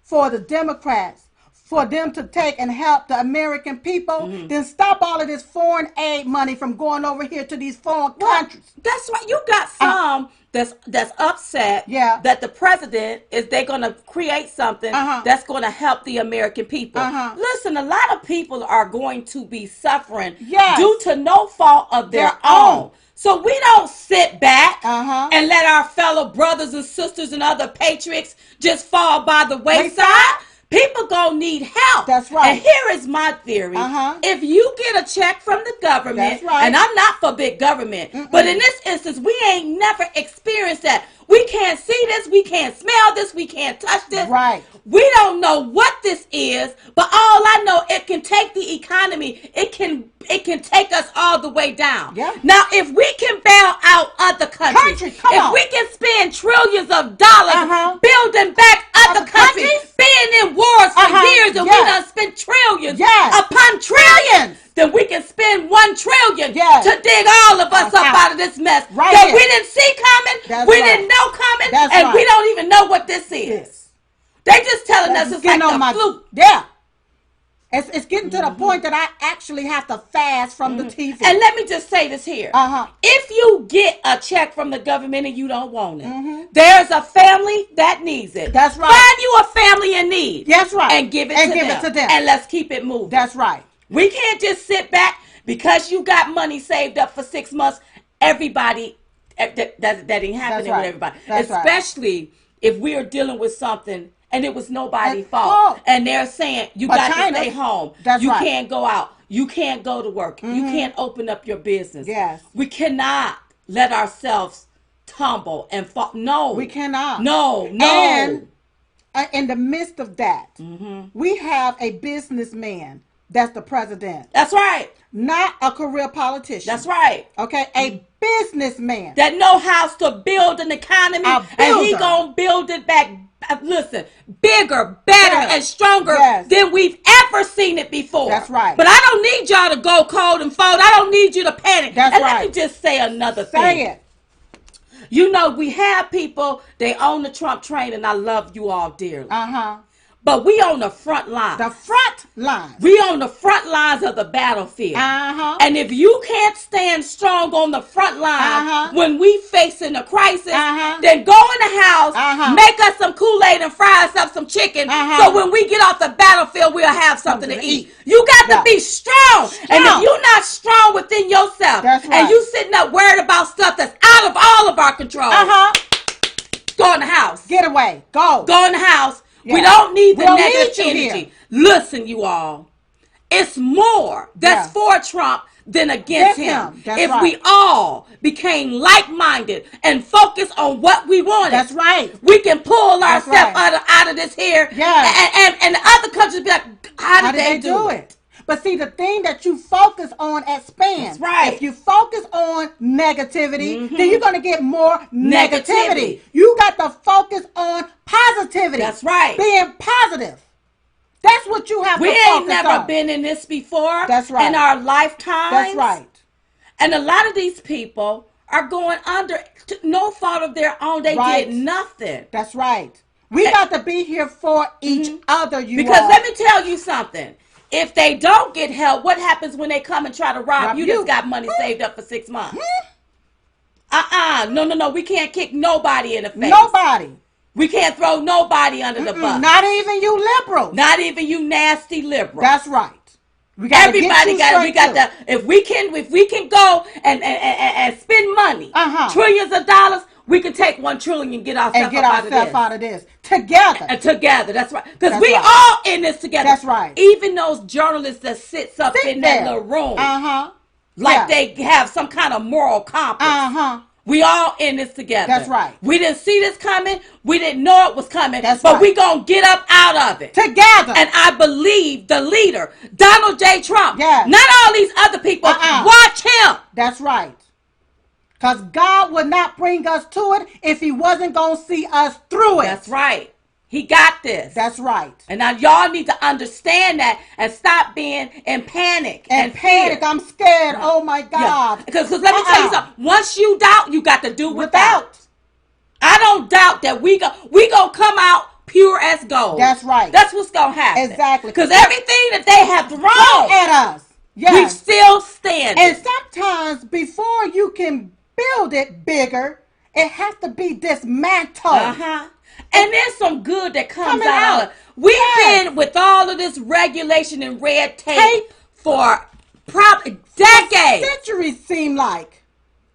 for the Democrats for them to take and help the American people, then stop all of this foreign aid money from going over here to these foreign countries. That's right. You got some that's upset that the president is they're going to create something that's going to help the American people. Listen, a lot of people are going to be suffering due to no fault of their own. So we don't sit back and let our fellow brothers and sisters and other patriots just fall by the wayside. People gonna need help. That's right. And here is my theory. If you get a check from the government, and I'm not for big government, but in this instance, we ain't never experienced that. We can't see this, we can't smell this, we can't touch this. Right. We don't know what this is, but all I know, it can take the economy. It can take us all the way down. Yeah. Now, if we can bail out other countries, if we can spend trillions of dollars building back other countries, being in wars for years, and we done spent trillions upon trillions, then we can spend $1 trillion to dig all of us up out of this mess that we didn't see coming, we didn't know coming, and we don't even know what this is. They just telling us it's like a fluke. Yeah. It's getting to the point that I actually have to fast from the TV. And let me just say this here. If you get a check from the government and you don't want it, there's a family that needs it. That's right. Find you a family in need. That's right. And give it to them. And let's keep it moving. That's right. We can't just sit back because you got money saved up for 6 months. Everybody, that ain't happening with everybody. That's especially if we are dealing with something and it was nobody's fault. And they're saying you got to stay home. You can't go out. You can't go to work. You can't open up your business. Yes. We cannot let ourselves tumble and fall. No. We cannot. No. And in the midst of that, we have a businessman that's the president. That's right. Not a career politician. That's right. Okay, a businessman that know how to build an economy, and he gonna build it back. Listen, bigger, better, and stronger than we've ever seen it before. That's right. But I don't need y'all to go cold and fold. I don't need you to panic. That's and right. Let me just say another thing. Say it. You know, we have people, they own the Trump train, and I love you all dearly. But we on the front line. The front line. We on the front lines of the battlefield. And if you can't stand strong on the front line when we facing a crisis, then go in the house, make us some Kool-Aid and fry us up some chicken, so when we get off the battlefield, we'll have something to eat. You got to be strong. And if you're not strong within yourself, and you sitting up worried about stuff that's out of all of our control, go in the house. Get away. Go in the house. We don't need the negative energy. Listen, you all. It's more that's for Trump than against him. If we all became like-minded and focus on what we wanted, that's right. We can pull ourselves out of this here. And the other countries be like, how did they do it? But see, the thing that you focus on expands. That's right. If you focus on negativity, then you're going to get more negativity. You got to focus on positivity. That's right. Being positive. That's what you have to focus on. We ain't never been in this before. That's right. In our lifetime. That's right. And a lot of these people are going under no fault of their own. They did nothing. That's right. We got to be here for each other, Because let me tell you something. If they don't get help, what happens when they come and try to rob you? Just got money saved up for 6 months. No. We can't kick nobody in the face. Nobody. We can't throw nobody under the bus. Not even you liberals. Not even you nasty liberals. That's right. Everybody got. We got the. If we can go and spend money, trillions of dollars, we can take 1 trillion and get ourselves out of this together. Together, that's right. Because we all in this together. That's right. Even those journalists that sits up in that little room, like they have some kind of moral compass. We all in this together. That's right. We didn't see this coming. We didn't know it was coming. That's but right. we gonna get up out of it together. And I believe the leader, Donald J. Trump, yes. not all these other people, watch him. That's right. Because God would not bring us to it if he wasn't gonna see us through it. That's right. He got this. That's right. And now y'all need to understand that and stop being in panic. And panic. Fear. I'm scared. Oh my God. Because let me tell you something. Once you doubt, you got to do without. I don't doubt that we gonna come out pure as gold. That's right. That's what's gonna happen. Exactly. Because everything that they have thrown at us, we still stand. And sometimes before you can build it bigger, it has to be dismantled. And there's some good that comes out of it. We've been with all of this regulation and red tape for probably decades. Centuries seem like.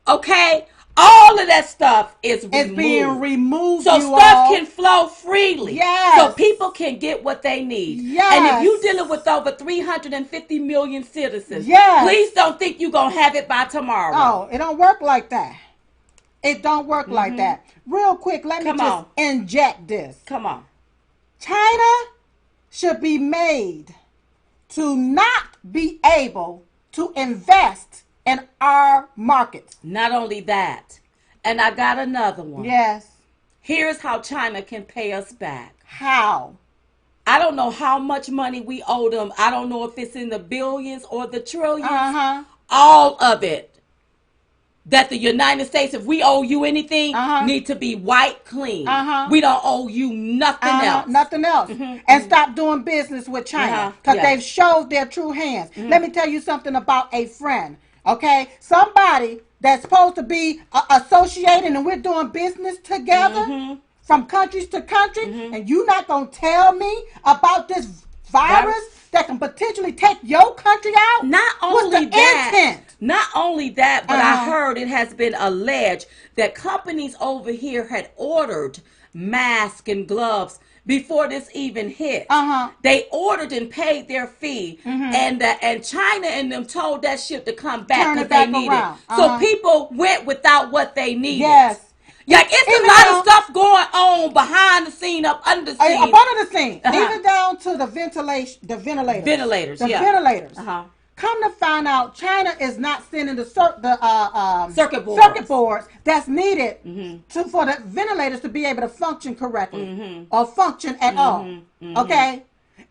Okay? All of that stuff is removed. It's being removed. So stuff can flow freely. Yes. So people can get what they need. Yes. And if you're dealing with over 350 million citizens, yes. please don't think you're going to have it by tomorrow. Oh, it don't work like that. It don't work like that. Real quick, let me just inject this. Come on. China should be made to not be able to invest in our markets. Not only that, and I got another one. Yes. Here's how China can pay us back. How? I don't know how much money we owe them. I don't know if it's in the billions or the trillions. All of it. That the United States, if we owe you anything, need to be white clean. We don't owe you nothing else. Nothing else. And stop doing business with China. Because they've showed their true hands. Let me tell you something about a friend. Okay? Somebody that's supposed to be associated and we're doing business together from countries to country. And you're not going to tell me about this virus that can potentially take your country out? Not only that, but I heard it has been alleged that companies over here had ordered masks and gloves before this even hit. They ordered and paid their fee, and China and them told that ship to come back because they needed it. So people went without what they needed. Yes. Like it's a lot of stuff going on behind the scene, up under the scene. Up under the scene. Even down to the ventilators. Ventilators. Come to find out, China is not sending the circuit boards that's needed for the ventilators to be able to function correctly or function at all. Okay?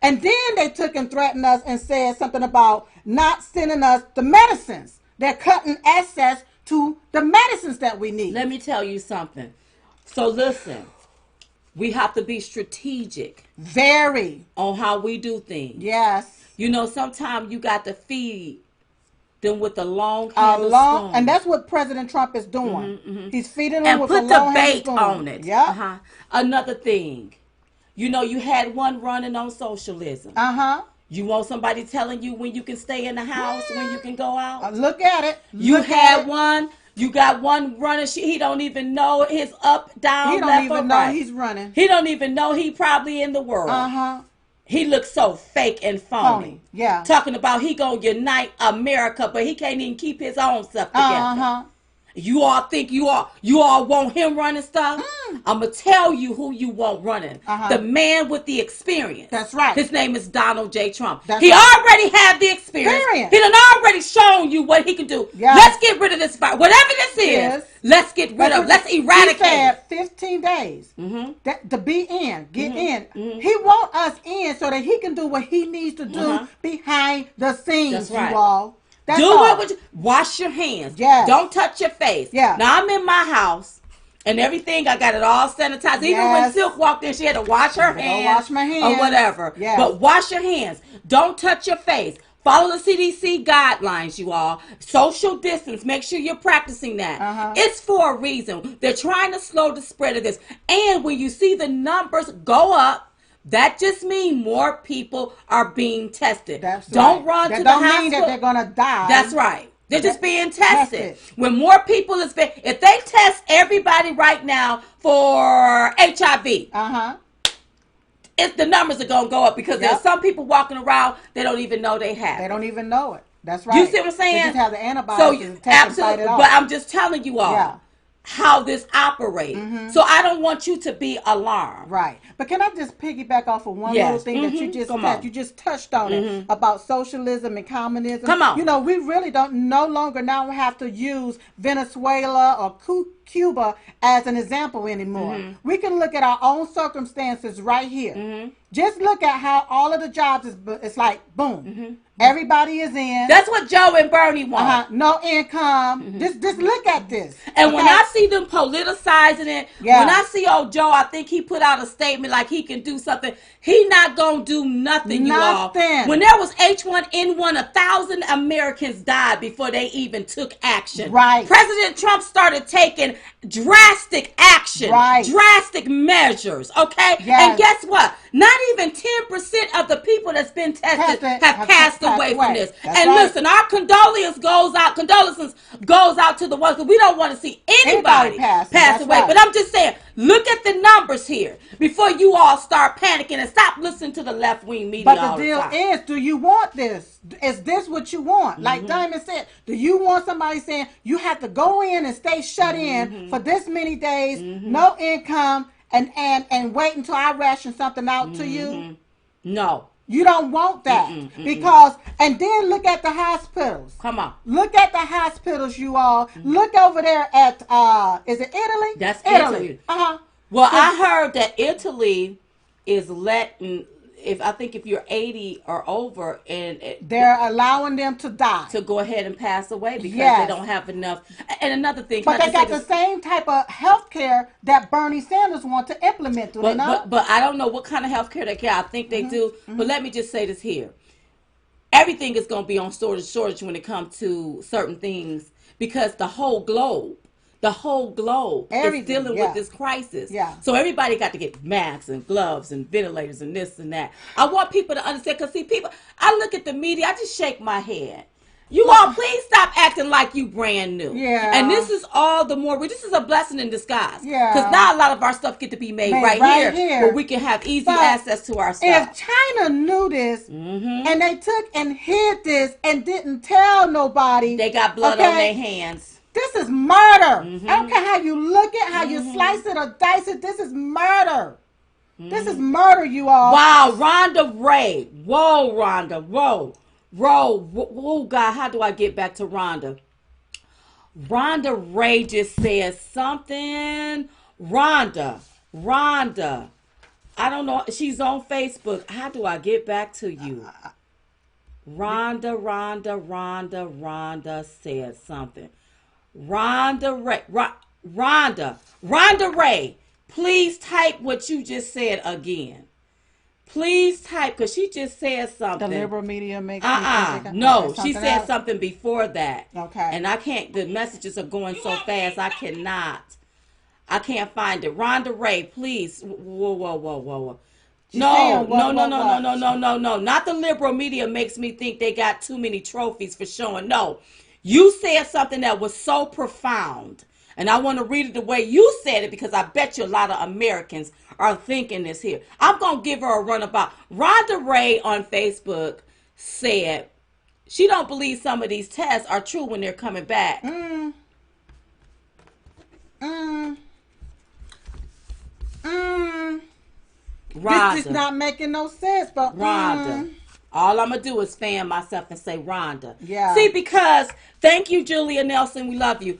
And then they took and threatened us and said something about not sending us the medicines. They're cutting access to the medicines that we need. Let me tell you something. So listen, we have to be strategic. Very. On how we do things. Yes. You know, sometimes you got to feed them with a long handle spoon. And that's what President Trump is doing. He's feeding them with a long handle spoon. And put the bait on it. Yeah. Another thing. You know, you had one running on socialism. You want somebody telling you when you can stay in the house, when you can go out? Look at it. You got one running. He don't even know his up, down, left, or right. He don't even know he's running. He don't even know he probably in the world. He looks so fake and phony. Yeah. Talking about he gonna unite America, but he can't even keep his own stuff together. You all think you all want him running stuff? I'm going to tell you who you want running. The man with the experience. That's right. His name is Donald J. Trump. He already had the experience. He done already shown you what he can do. Yes. Let's get rid of this virus. Whatever this is, let's get rid of it. Let's eradicate it. He said 15 days to be in, get in. He want us in so that he can do what he needs to do behind the scenes, you all. Wash your hands. Yes. Don't touch your face. Yeah. Now I'm in my house and everything. I got it all sanitized. Even when Silk walked in, she had to wash her hands. Wash my hands. Or whatever. Yes. But wash your hands. Don't touch your face. Follow the CDC guidelines, you all. Social distance. Make sure you're practicing that. It's for a reason. They're trying to slow the spread of this. And when you see the numbers go up, That just means more people are being tested. That's Don't right. run That to the don't hospital. mean that they're gonna die. That's right. They're just being tested. Tested. When more people is being, if they test everybody right now for HIV, the numbers are gonna go up because there's some people walking around they don't even know they have. They don't even know it. That's right. You see what I'm saying? They just have the antibiotics and take absolutely. and fight it off. But I'm just telling you all how this operates. So I don't want you to be alarmed. Right. But can I just piggyback off of one little thing that you just said? You just touched on it about socialism and communism. Come on. You know, we really don't no longer now have to use Venezuela or Cuba as an example anymore. We can look at our own circumstances right here. Just look at how all of the jobs it's like boom. Everybody is in. That's what Joe and Bernie want. No income. Just look at this. And when I see them politicizing it, when I see old Joe, I think he put out a statement like he can do something. He not gonna do nothing, you all. When there was H1N1, 1,000 Americans died before they even took action. Right. President Trump started taking drastic action, drastic measures. Okay. Yes. And guess what? Not even 10% of the people that's been tested have passed away from this. That's and listen, our condolences goes out to the ones that we don't want to see anybody pass away. But I'm just saying, look at the numbers here before you all start panicking and stop listening to the left-wing media. But the deal is, do you want this? Is this what you want? Like Diamond said, do you want somebody saying you have to go in and stay shut in for this many days, no income, and wait until I ration something out to you? No. You don't want that because, and then look at the hospitals. Come on. Look at the hospitals, you all. Look over there at, is it Italy? That's Italy. Well, I heard that Italy is letting, if you're 80 or over, and they're allowing them to die, to go ahead and pass away because they don't have enough. And another thing, but they got the same type of health care that Bernie Sanders wants to implement. Do they not? But I don't know what kind of health care they get. I think they do. But let me just say this here: everything is going to be on shortage when it comes to certain things because the whole globe is dealing with this crisis. So everybody got to get masks and gloves and ventilators and this and that. I want people to understand, because see, people, I look at the media, I just shake my head. You all, please stop acting like you brand new. And this is all the more, this is a blessing in disguise. Because now a lot of our stuff get to be made right here where we can have easy access to our stuff. If China knew this and they took and hid this and didn't tell nobody, they got blood on their hands. This is murder. I don't care how you look at, how you slice it or dice it. This is murder. This is murder, you all. Wow, Rhonda Ray. Whoa, Rhonda. Whoa. Oh, God, how do I get back to Rhonda? Rhonda Ray just said something. Rhonda. I don't know. She's on Facebook. How do I get back to you? Rhonda said something. Rhonda Ray, please type what you just said again. Please type, because she just said something. The liberal media makes no, she said something before that. Okay. And I can't, the messages are going so fast, I can't find it. Rhonda Ray, please. Whoa. No. Not the liberal media makes me think they got too many trophies for showing. No. You said something that was so profound. And I want to read it the way you said it because I bet you a lot of Americans are thinking this here. I'm going to give her a runabout. Rhonda Ray on Facebook said she don't believe some of these tests are true when they're coming back. Rhonda. This is not making no sense, but Rhonda. All I'm going to do is fan myself and say Rhonda. Yeah. See, because, thank you, Julia Nelson, we love you.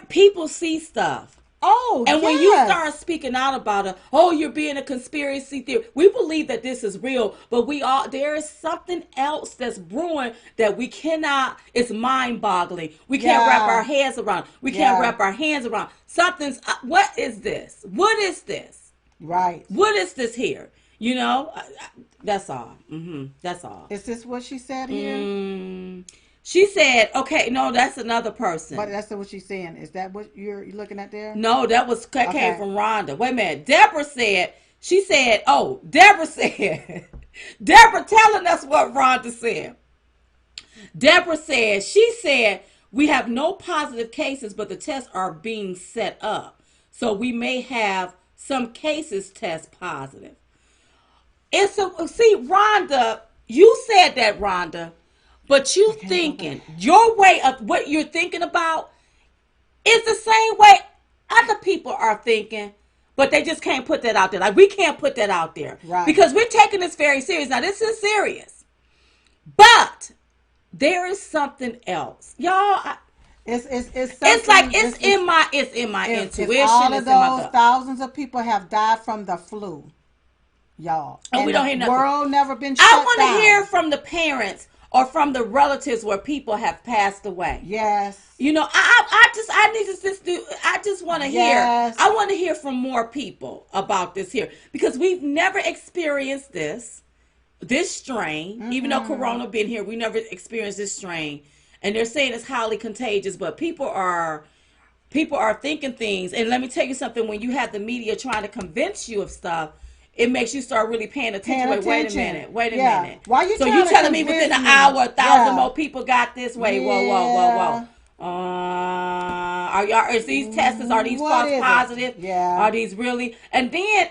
People see stuff. And when you start speaking out about it, you're being a conspiracy theory. We believe that this is real, but there is something else that's brewing that we cannot, it's mind-boggling. We can't wrap our heads around. We can't wrap our hands around. Something's, what is this? What is this? Right. What is this here? You know, that's all. That's all. Is this what she said here? She said, okay, no, that's another person. But that's what she's saying. Is that what you're looking at there? No, that came from Rhonda. Wait a minute. Deborah said She said, oh, Deborah said, Deborah telling us what Rhonda said. Deborah said, she said, we have no positive cases, but the tests are being set up. So we may have some cases test positive. It's a, see, Rhonda, you said that, Rhonda, but you thinking, your way of what you're thinking about is the same way other people are thinking, but they just can't put that out there. Like, we can't put that out there. Right. Because we're taking this very serious. Now, this is serious. But there is something else. Y'all, It's like it's in my intuition. If all of it's in my those gut. thousands of people have died from the flu, y'all, And we don't hear the nothing. world never been shut I want down. to hear from the parents or from the relatives where people have passed away. Yes. You know, I just want to Yes. hear. I want to hear from more people about this here, because we've never experienced this strain. Even though Corona been here, we never experienced this strain. And they're saying it's highly contagious, but people are thinking things. And let me tell you something: when you have the media trying to convince you of stuff, it makes you start really paying attention. Wait a minute. Why you? So you telling me within an hour, 1,000 more people got this? Wait, whoa. Are y'all? Is these tests? Are these false positive? Yeah. Are these really? And then,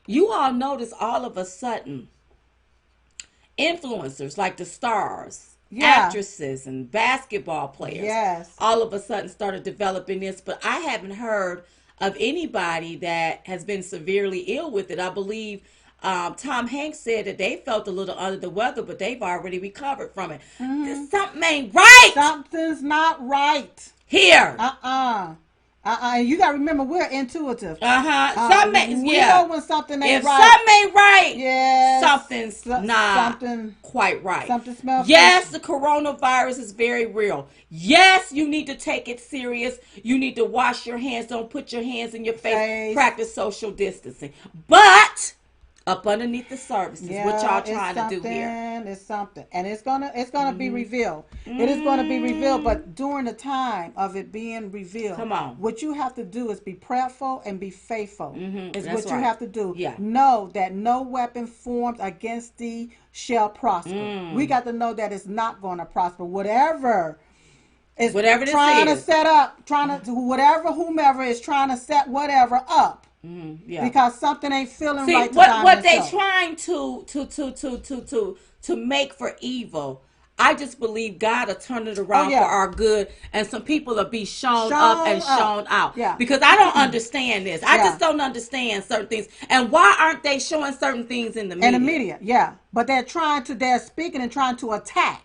you all notice all of a sudden, influencers like the stars, actresses, and basketball players, all of a sudden started developing this. But I haven't heard of anybody that has been severely ill with it. I believe Tom Hanks said that they felt a little under the weather, but they've already recovered from it. Something ain't right. Something's not right Here. You gotta remember, we're intuitive. Something, we know when something ain't if right. something ain't right, yes, something's not something quite right. Something smells. Yes, the coronavirus is very real. Yes, you need to take it serious. You need to wash your hands. Don't put your hands in your face. Practice social distancing. But up underneath the surface is what y'all trying to do here. It's something, and it's gonna be revealed. It is gonna be revealed, but during the time of it being revealed, come on, what you have to do is be prayerful and be faithful. Is what you have to do. Yeah. Know that no weapon formed against thee shall prosper. We got to know that it's not going to prosper. Whatever trying to set up, whomever is trying to set whatever up. Because something ain't feeling right. What they trying to make for evil, I just believe God will turn it around for our good, and some people will be shown up and shown out. Yeah. Because I don't understand this. I just don't understand certain things. And why aren't they showing certain things in the media? In the media, yeah. But they're speaking and trying to attack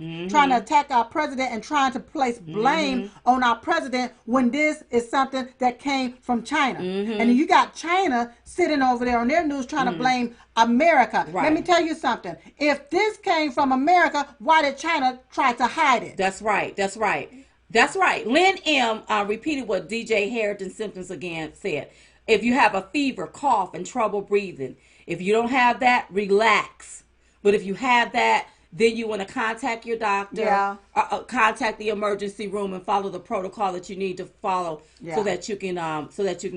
our president and trying to place blame on our president when this is something that came from China. And you got China sitting over there on their news trying to blame America. Right. Let me tell you something. If this came from America, why did China try to hide it? That's right. Lynn M. Repeated what DJ Harrington Symptoms again said. If you have a fever, cough, and trouble breathing, if you don't have that, relax. But if you have that, then you want to contact your doctor, contact the emergency room, and follow the protocol that you need to follow so that you can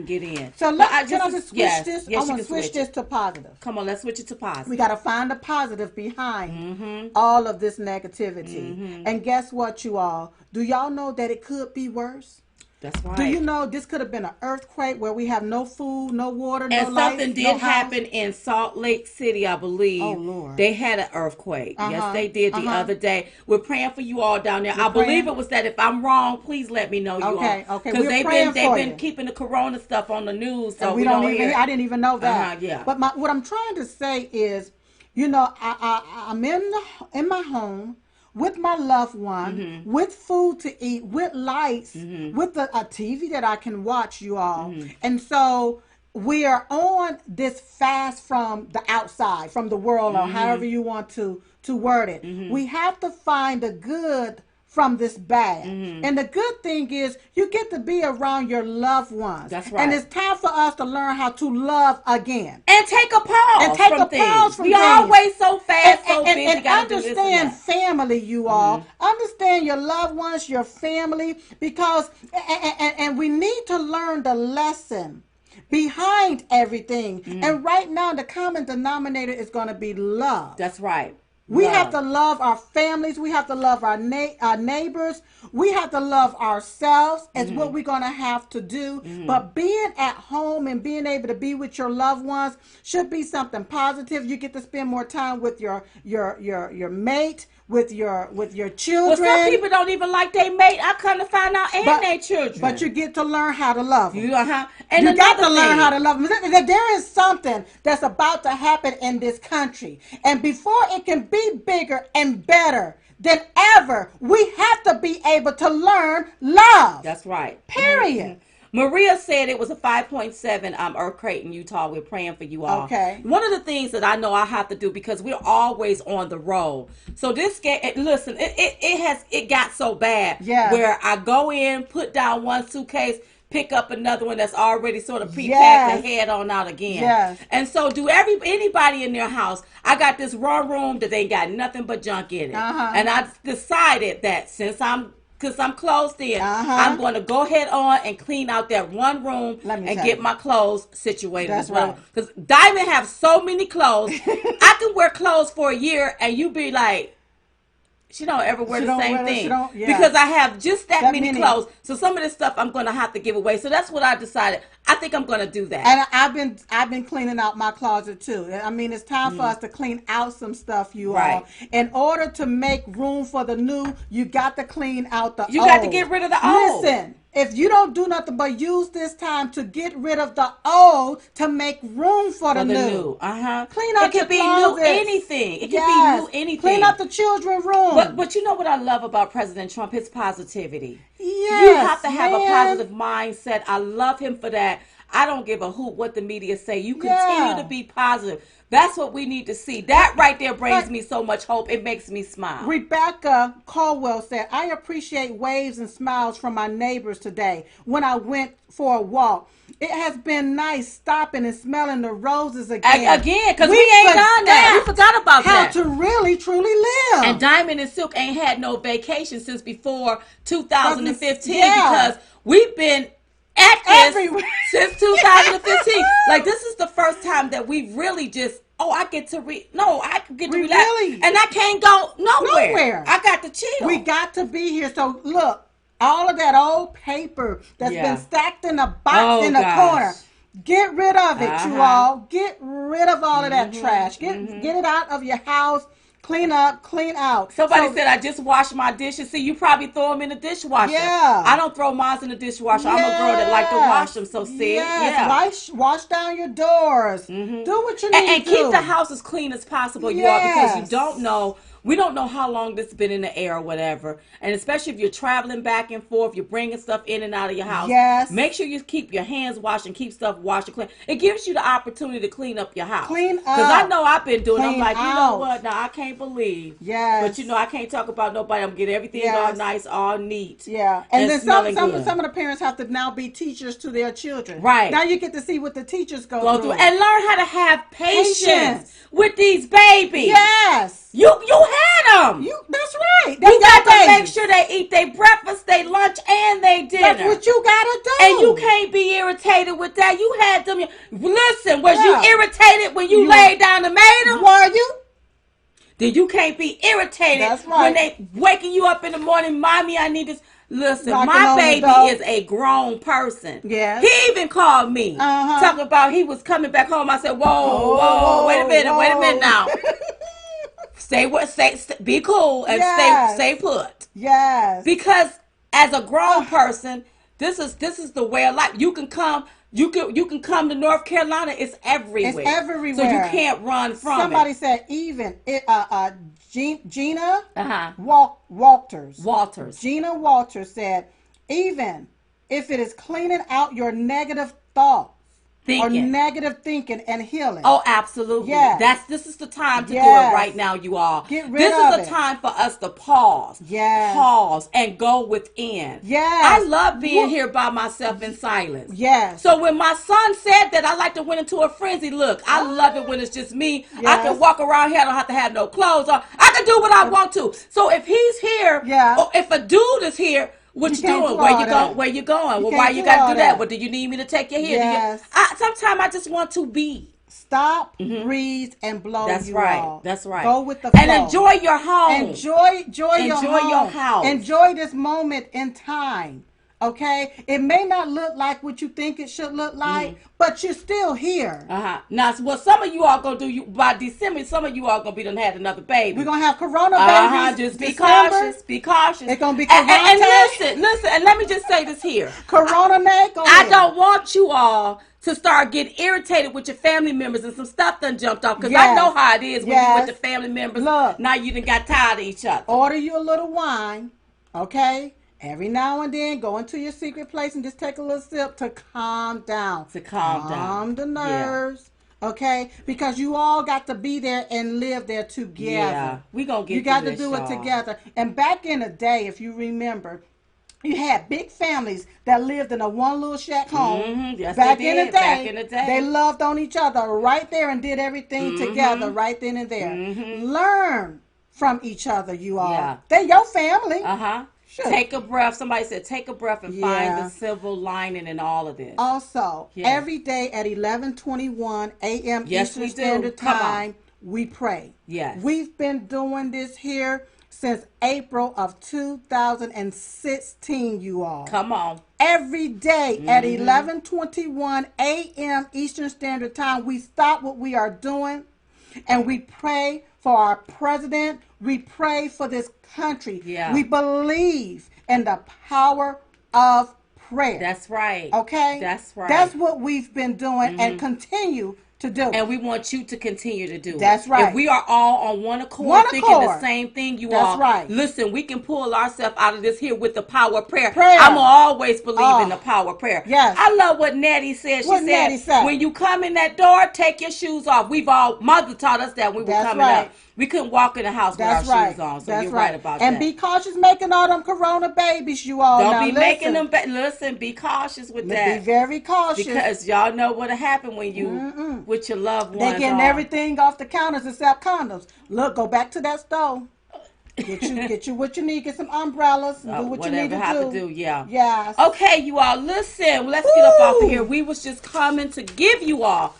get in. So can I just switch this? Yes, I want to switch this to positive. Come on, let's switch it to positive. We got to find the positive behind all of this negativity. And guess what, you all? Do y'all know that it could be worse? That's right. Do you know this could have been an earthquake where we have no food, no water, no light, and something did happen in Salt Lake City, I believe. Oh, Lord. They had an earthquake. Yes, they did the other day. We're praying for you all down there. I believe it was that. If I'm wrong, please let me know you all. Okay. Because they've been keeping the corona stuff on the news, so we don't hear. I didn't even know that. Yeah. But what I'm trying to say is, I'm in my home with my loved one, with food to eat, with lights, with a TV that I can watch, you all. And so we are on this fast from the outside, from the world, or however you want to word it. We have to find the good from this bad. And the good thing is you get to be around your loved ones. That's right. And it's time for us to learn how to love again. And take a pause. We always so fast, so busy. And understand family, you all. Understand your loved ones, your family, because and we need to learn the lesson behind everything. And right now, the common denominator is going to be love. That's right. We Love. have to love our families. We have to love our neighbors. We have to love ourselves. It's what we're going to have to do. But being at home and being able to be with your loved ones should be something positive. You get to spend more time with your mate, with your children. Well, some people don't even like their mate. I come to find out, and their children. But you get to learn how to love them. And you got to another learn thing. how to love them. There is something that's about to happen in this country. And before it can be bigger and better than ever, we have to be able to learn love. That's right. Period. Maria said it was a 5.7 earthquake in Utah. We're praying for you all. Okay. One of the things that I know I have to do, because we're always on the road. So this listen, it got so bad. Yeah. Where I go in, put down one suitcase, pick up another one that's already sort of prepacked, Yes. and head on out again. Yes. And so do anybody in their house. I got this one room that ain't got nothing but junk in it. And I decided that since I'm closed in, I'm going to go ahead on and clean out that one room and get my clothes situated. That's as well. right. Because Diamond have so many clothes. I can wear clothes for a year and you be like, she don't ever wear the same thing. Because I have just that many clothes. So some of this stuff I'm going to have to give away. So that's what I decided. I think I'm going to do that. And I've been cleaning out my closet too. I mean, it's time for us to clean out some stuff, you all. In order to make room for the new, you got to clean out the old. You got to get rid of the old. Listen, if you don't do nothing but use this time to get rid of the old to make room for the new. Clean out your closet. It can be new anything. It can be new anything. Clean up the children's room. But you know what I love about President Trump? His positivity. Yes, you have to have a positive mindset. I love him for that. I don't give a hoot what the media say. You continue to be positive. That's what we need to see. That right there brings me so much hope. It makes me smile. Rebecca Caldwell said, I appreciate waves and smiles from my neighbors today when I went for a walk. It has been nice stopping and smelling the roses again. Because we ain't done that. We forgot about that. How to really, truly live. And Diamond and Silk ain't had no vacation since before 2015 because we've been at this since 2015. Like, this is the first time that we really just, I get to I get to relax. And I can't go nowhere. I got to chill. We got to be here. So look, all of that old paper that's been stacked in a box in the corner. Get rid of it, you all. Get rid of all of that trash. Get it out of your house. Clean up, clean out. Somebody said, I just washed my dishes. See, you probably throw them in the dishwasher. Yeah. I don't throw mine in the dishwasher. I'm a girl that like to wash them. So, see? Wash down your doors. Do what you need to do. And keep the house as clean as possible, you all, because you don't know. We don't know how long this has been in the air or whatever. And especially if you're traveling back and forth, you're bringing stuff in and out of your house. Yes. Make sure you keep your hands washed and keep stuff washed and clean. It gives you the opportunity to clean up your house. Clean up. Because I know I've been doing it. I'm like, you know what? Now, I can't believe. Yes. But, I can't talk about nobody. I'm getting everything all nice, all neat. Yeah. And then some of the parents have to now be teachers to their children. Right. Now you get to see what the teachers go through. And learn how to have patience with these babies. Yes. You had them. That's right. You got to make sure they eat their breakfast, their lunch, and their dinner. That's what you got to do. And you can't be irritated with that. You had them. Listen, was you irritated when you laid down and made them? Were you? Then you can't be irritated when they waking you up in the morning. Mommy, I need this. Listen, my baby is a grown person. Yeah. He even called me. Talking about he was coming back home. I said, whoa, wait a minute now. Be cool and stay put. Yes. Because as a grown person, this is the way of life. You can come to North Carolina. It's everywhere. It's everywhere. So you can't run from Somebody said Gina Walters. Gina Walters said, even if it is cleaning out your negative thoughts. Or negative thinking and healing. Oh, absolutely. Yes. This is the time to do it right now, you all. Get rid of it. This is the time for us to pause. Yes. Pause and go within. Yes. I love being here by myself in silence. Yes. So when my son said that, I like to went into a frenzy. Look, I love it when it's just me. Yes. I can walk around here. I don't have to have no clothes on. I can do what I want to. So if he's here, or if a dude is here, What you can't doing? do Where all you that. going? Where you going? You Well, why can't you do got to all do that? that. Well, do you need me to take your head? Yes. Sometimes I just want to be. Stop, breathe, and blow. That's you right. all. That's right. Go with the flow. And enjoy your home. Enjoy your Your home. house. Enjoy this moment in time. Okay, it may not look like what you think it should look like, but you're still here. Now, what some of you all gonna do? By December, some of you all gonna be done had another baby. We're gonna have corona babies. Just be December. cautious. Be cautious. It's gonna be and listen. And let me just say this here. Corona neck. I don't want you all to start getting irritated with your family members and some stuff done jumped off, because I know how it is when you with the family members. Look, now you done got tired of each other. Order you a little wine, okay? Every now and then, go into your secret place and just take a little sip to calm down. Calm the nerves, okay? Because you all got to be there and live there together. Yeah, we gonna get. You got to do it together. And back in the day, if you remember, you had big families that lived in a one little shack home. Yes, back in the day, they loved on each other right there and did everything together right then and there. Learn from each other, you all. Yeah. They're your family. Sure. Take a breath. Somebody said take a breath and find the silver lining in all of this. Also, every day at 11:21 a.m. Eastern Standard Time, we pray. Yes. We've been doing this here since April of 2016, you all. Come on. Every day at 11:21 a.m. Eastern Standard Time, we stop what we are doing and we pray for our president. We pray for this country. Yeah. We believe in the power of prayer. That's right. Okay? That's right. That's what we've been doing and continue to do. And we want you to continue to do it. That's right. If we are all on one accord, thinking the same thing, you all. That's right. Listen, we can pull ourselves out of this here with the power of prayer. I'm going to always believe in the power of prayer. Yes. I love what Nettie said. She said, when you come in that door, take your shoes off. Mother taught us that when we were coming up. We couldn't walk in the house with our shoes on. So you're right about that. And be cautious making all them corona babies, you all. Don't be making them. Listen, be cautious with that. Be very cautious. Because y'all know what'll happen when you with your loved ones. They're getting everything off the counters except condoms. Look, go back to that stove. Get you what you need. Get some umbrellas. And do what you need to do. Yeah. Yes. Okay, you all. Listen, let's get up off of here. We was just coming to give you all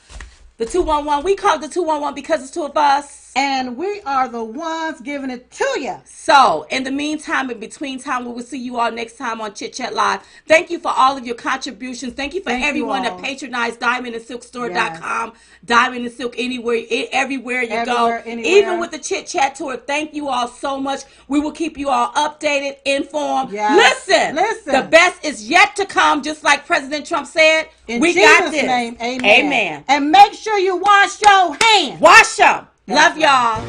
the 211. We call it the 211 because it's two of us. And we are the ones giving it to you. So, in the meantime, in between time, we will see you all next time on Chit Chat Live. Thank you for all of your contributions. Thank you for everyone that patronized DiamondandSilkStore.com. Yes. Diamond and Silk everywhere you go. Anywhere. Even with the Chit Chat Tour. Thank you all so much. We will keep you all updated, informed. Yes. Listen. The best is yet to come, just like President Trump said. In we Jesus' got this. name, amen. Amen. And make sure you wash your hands. Wash them. Love y'all.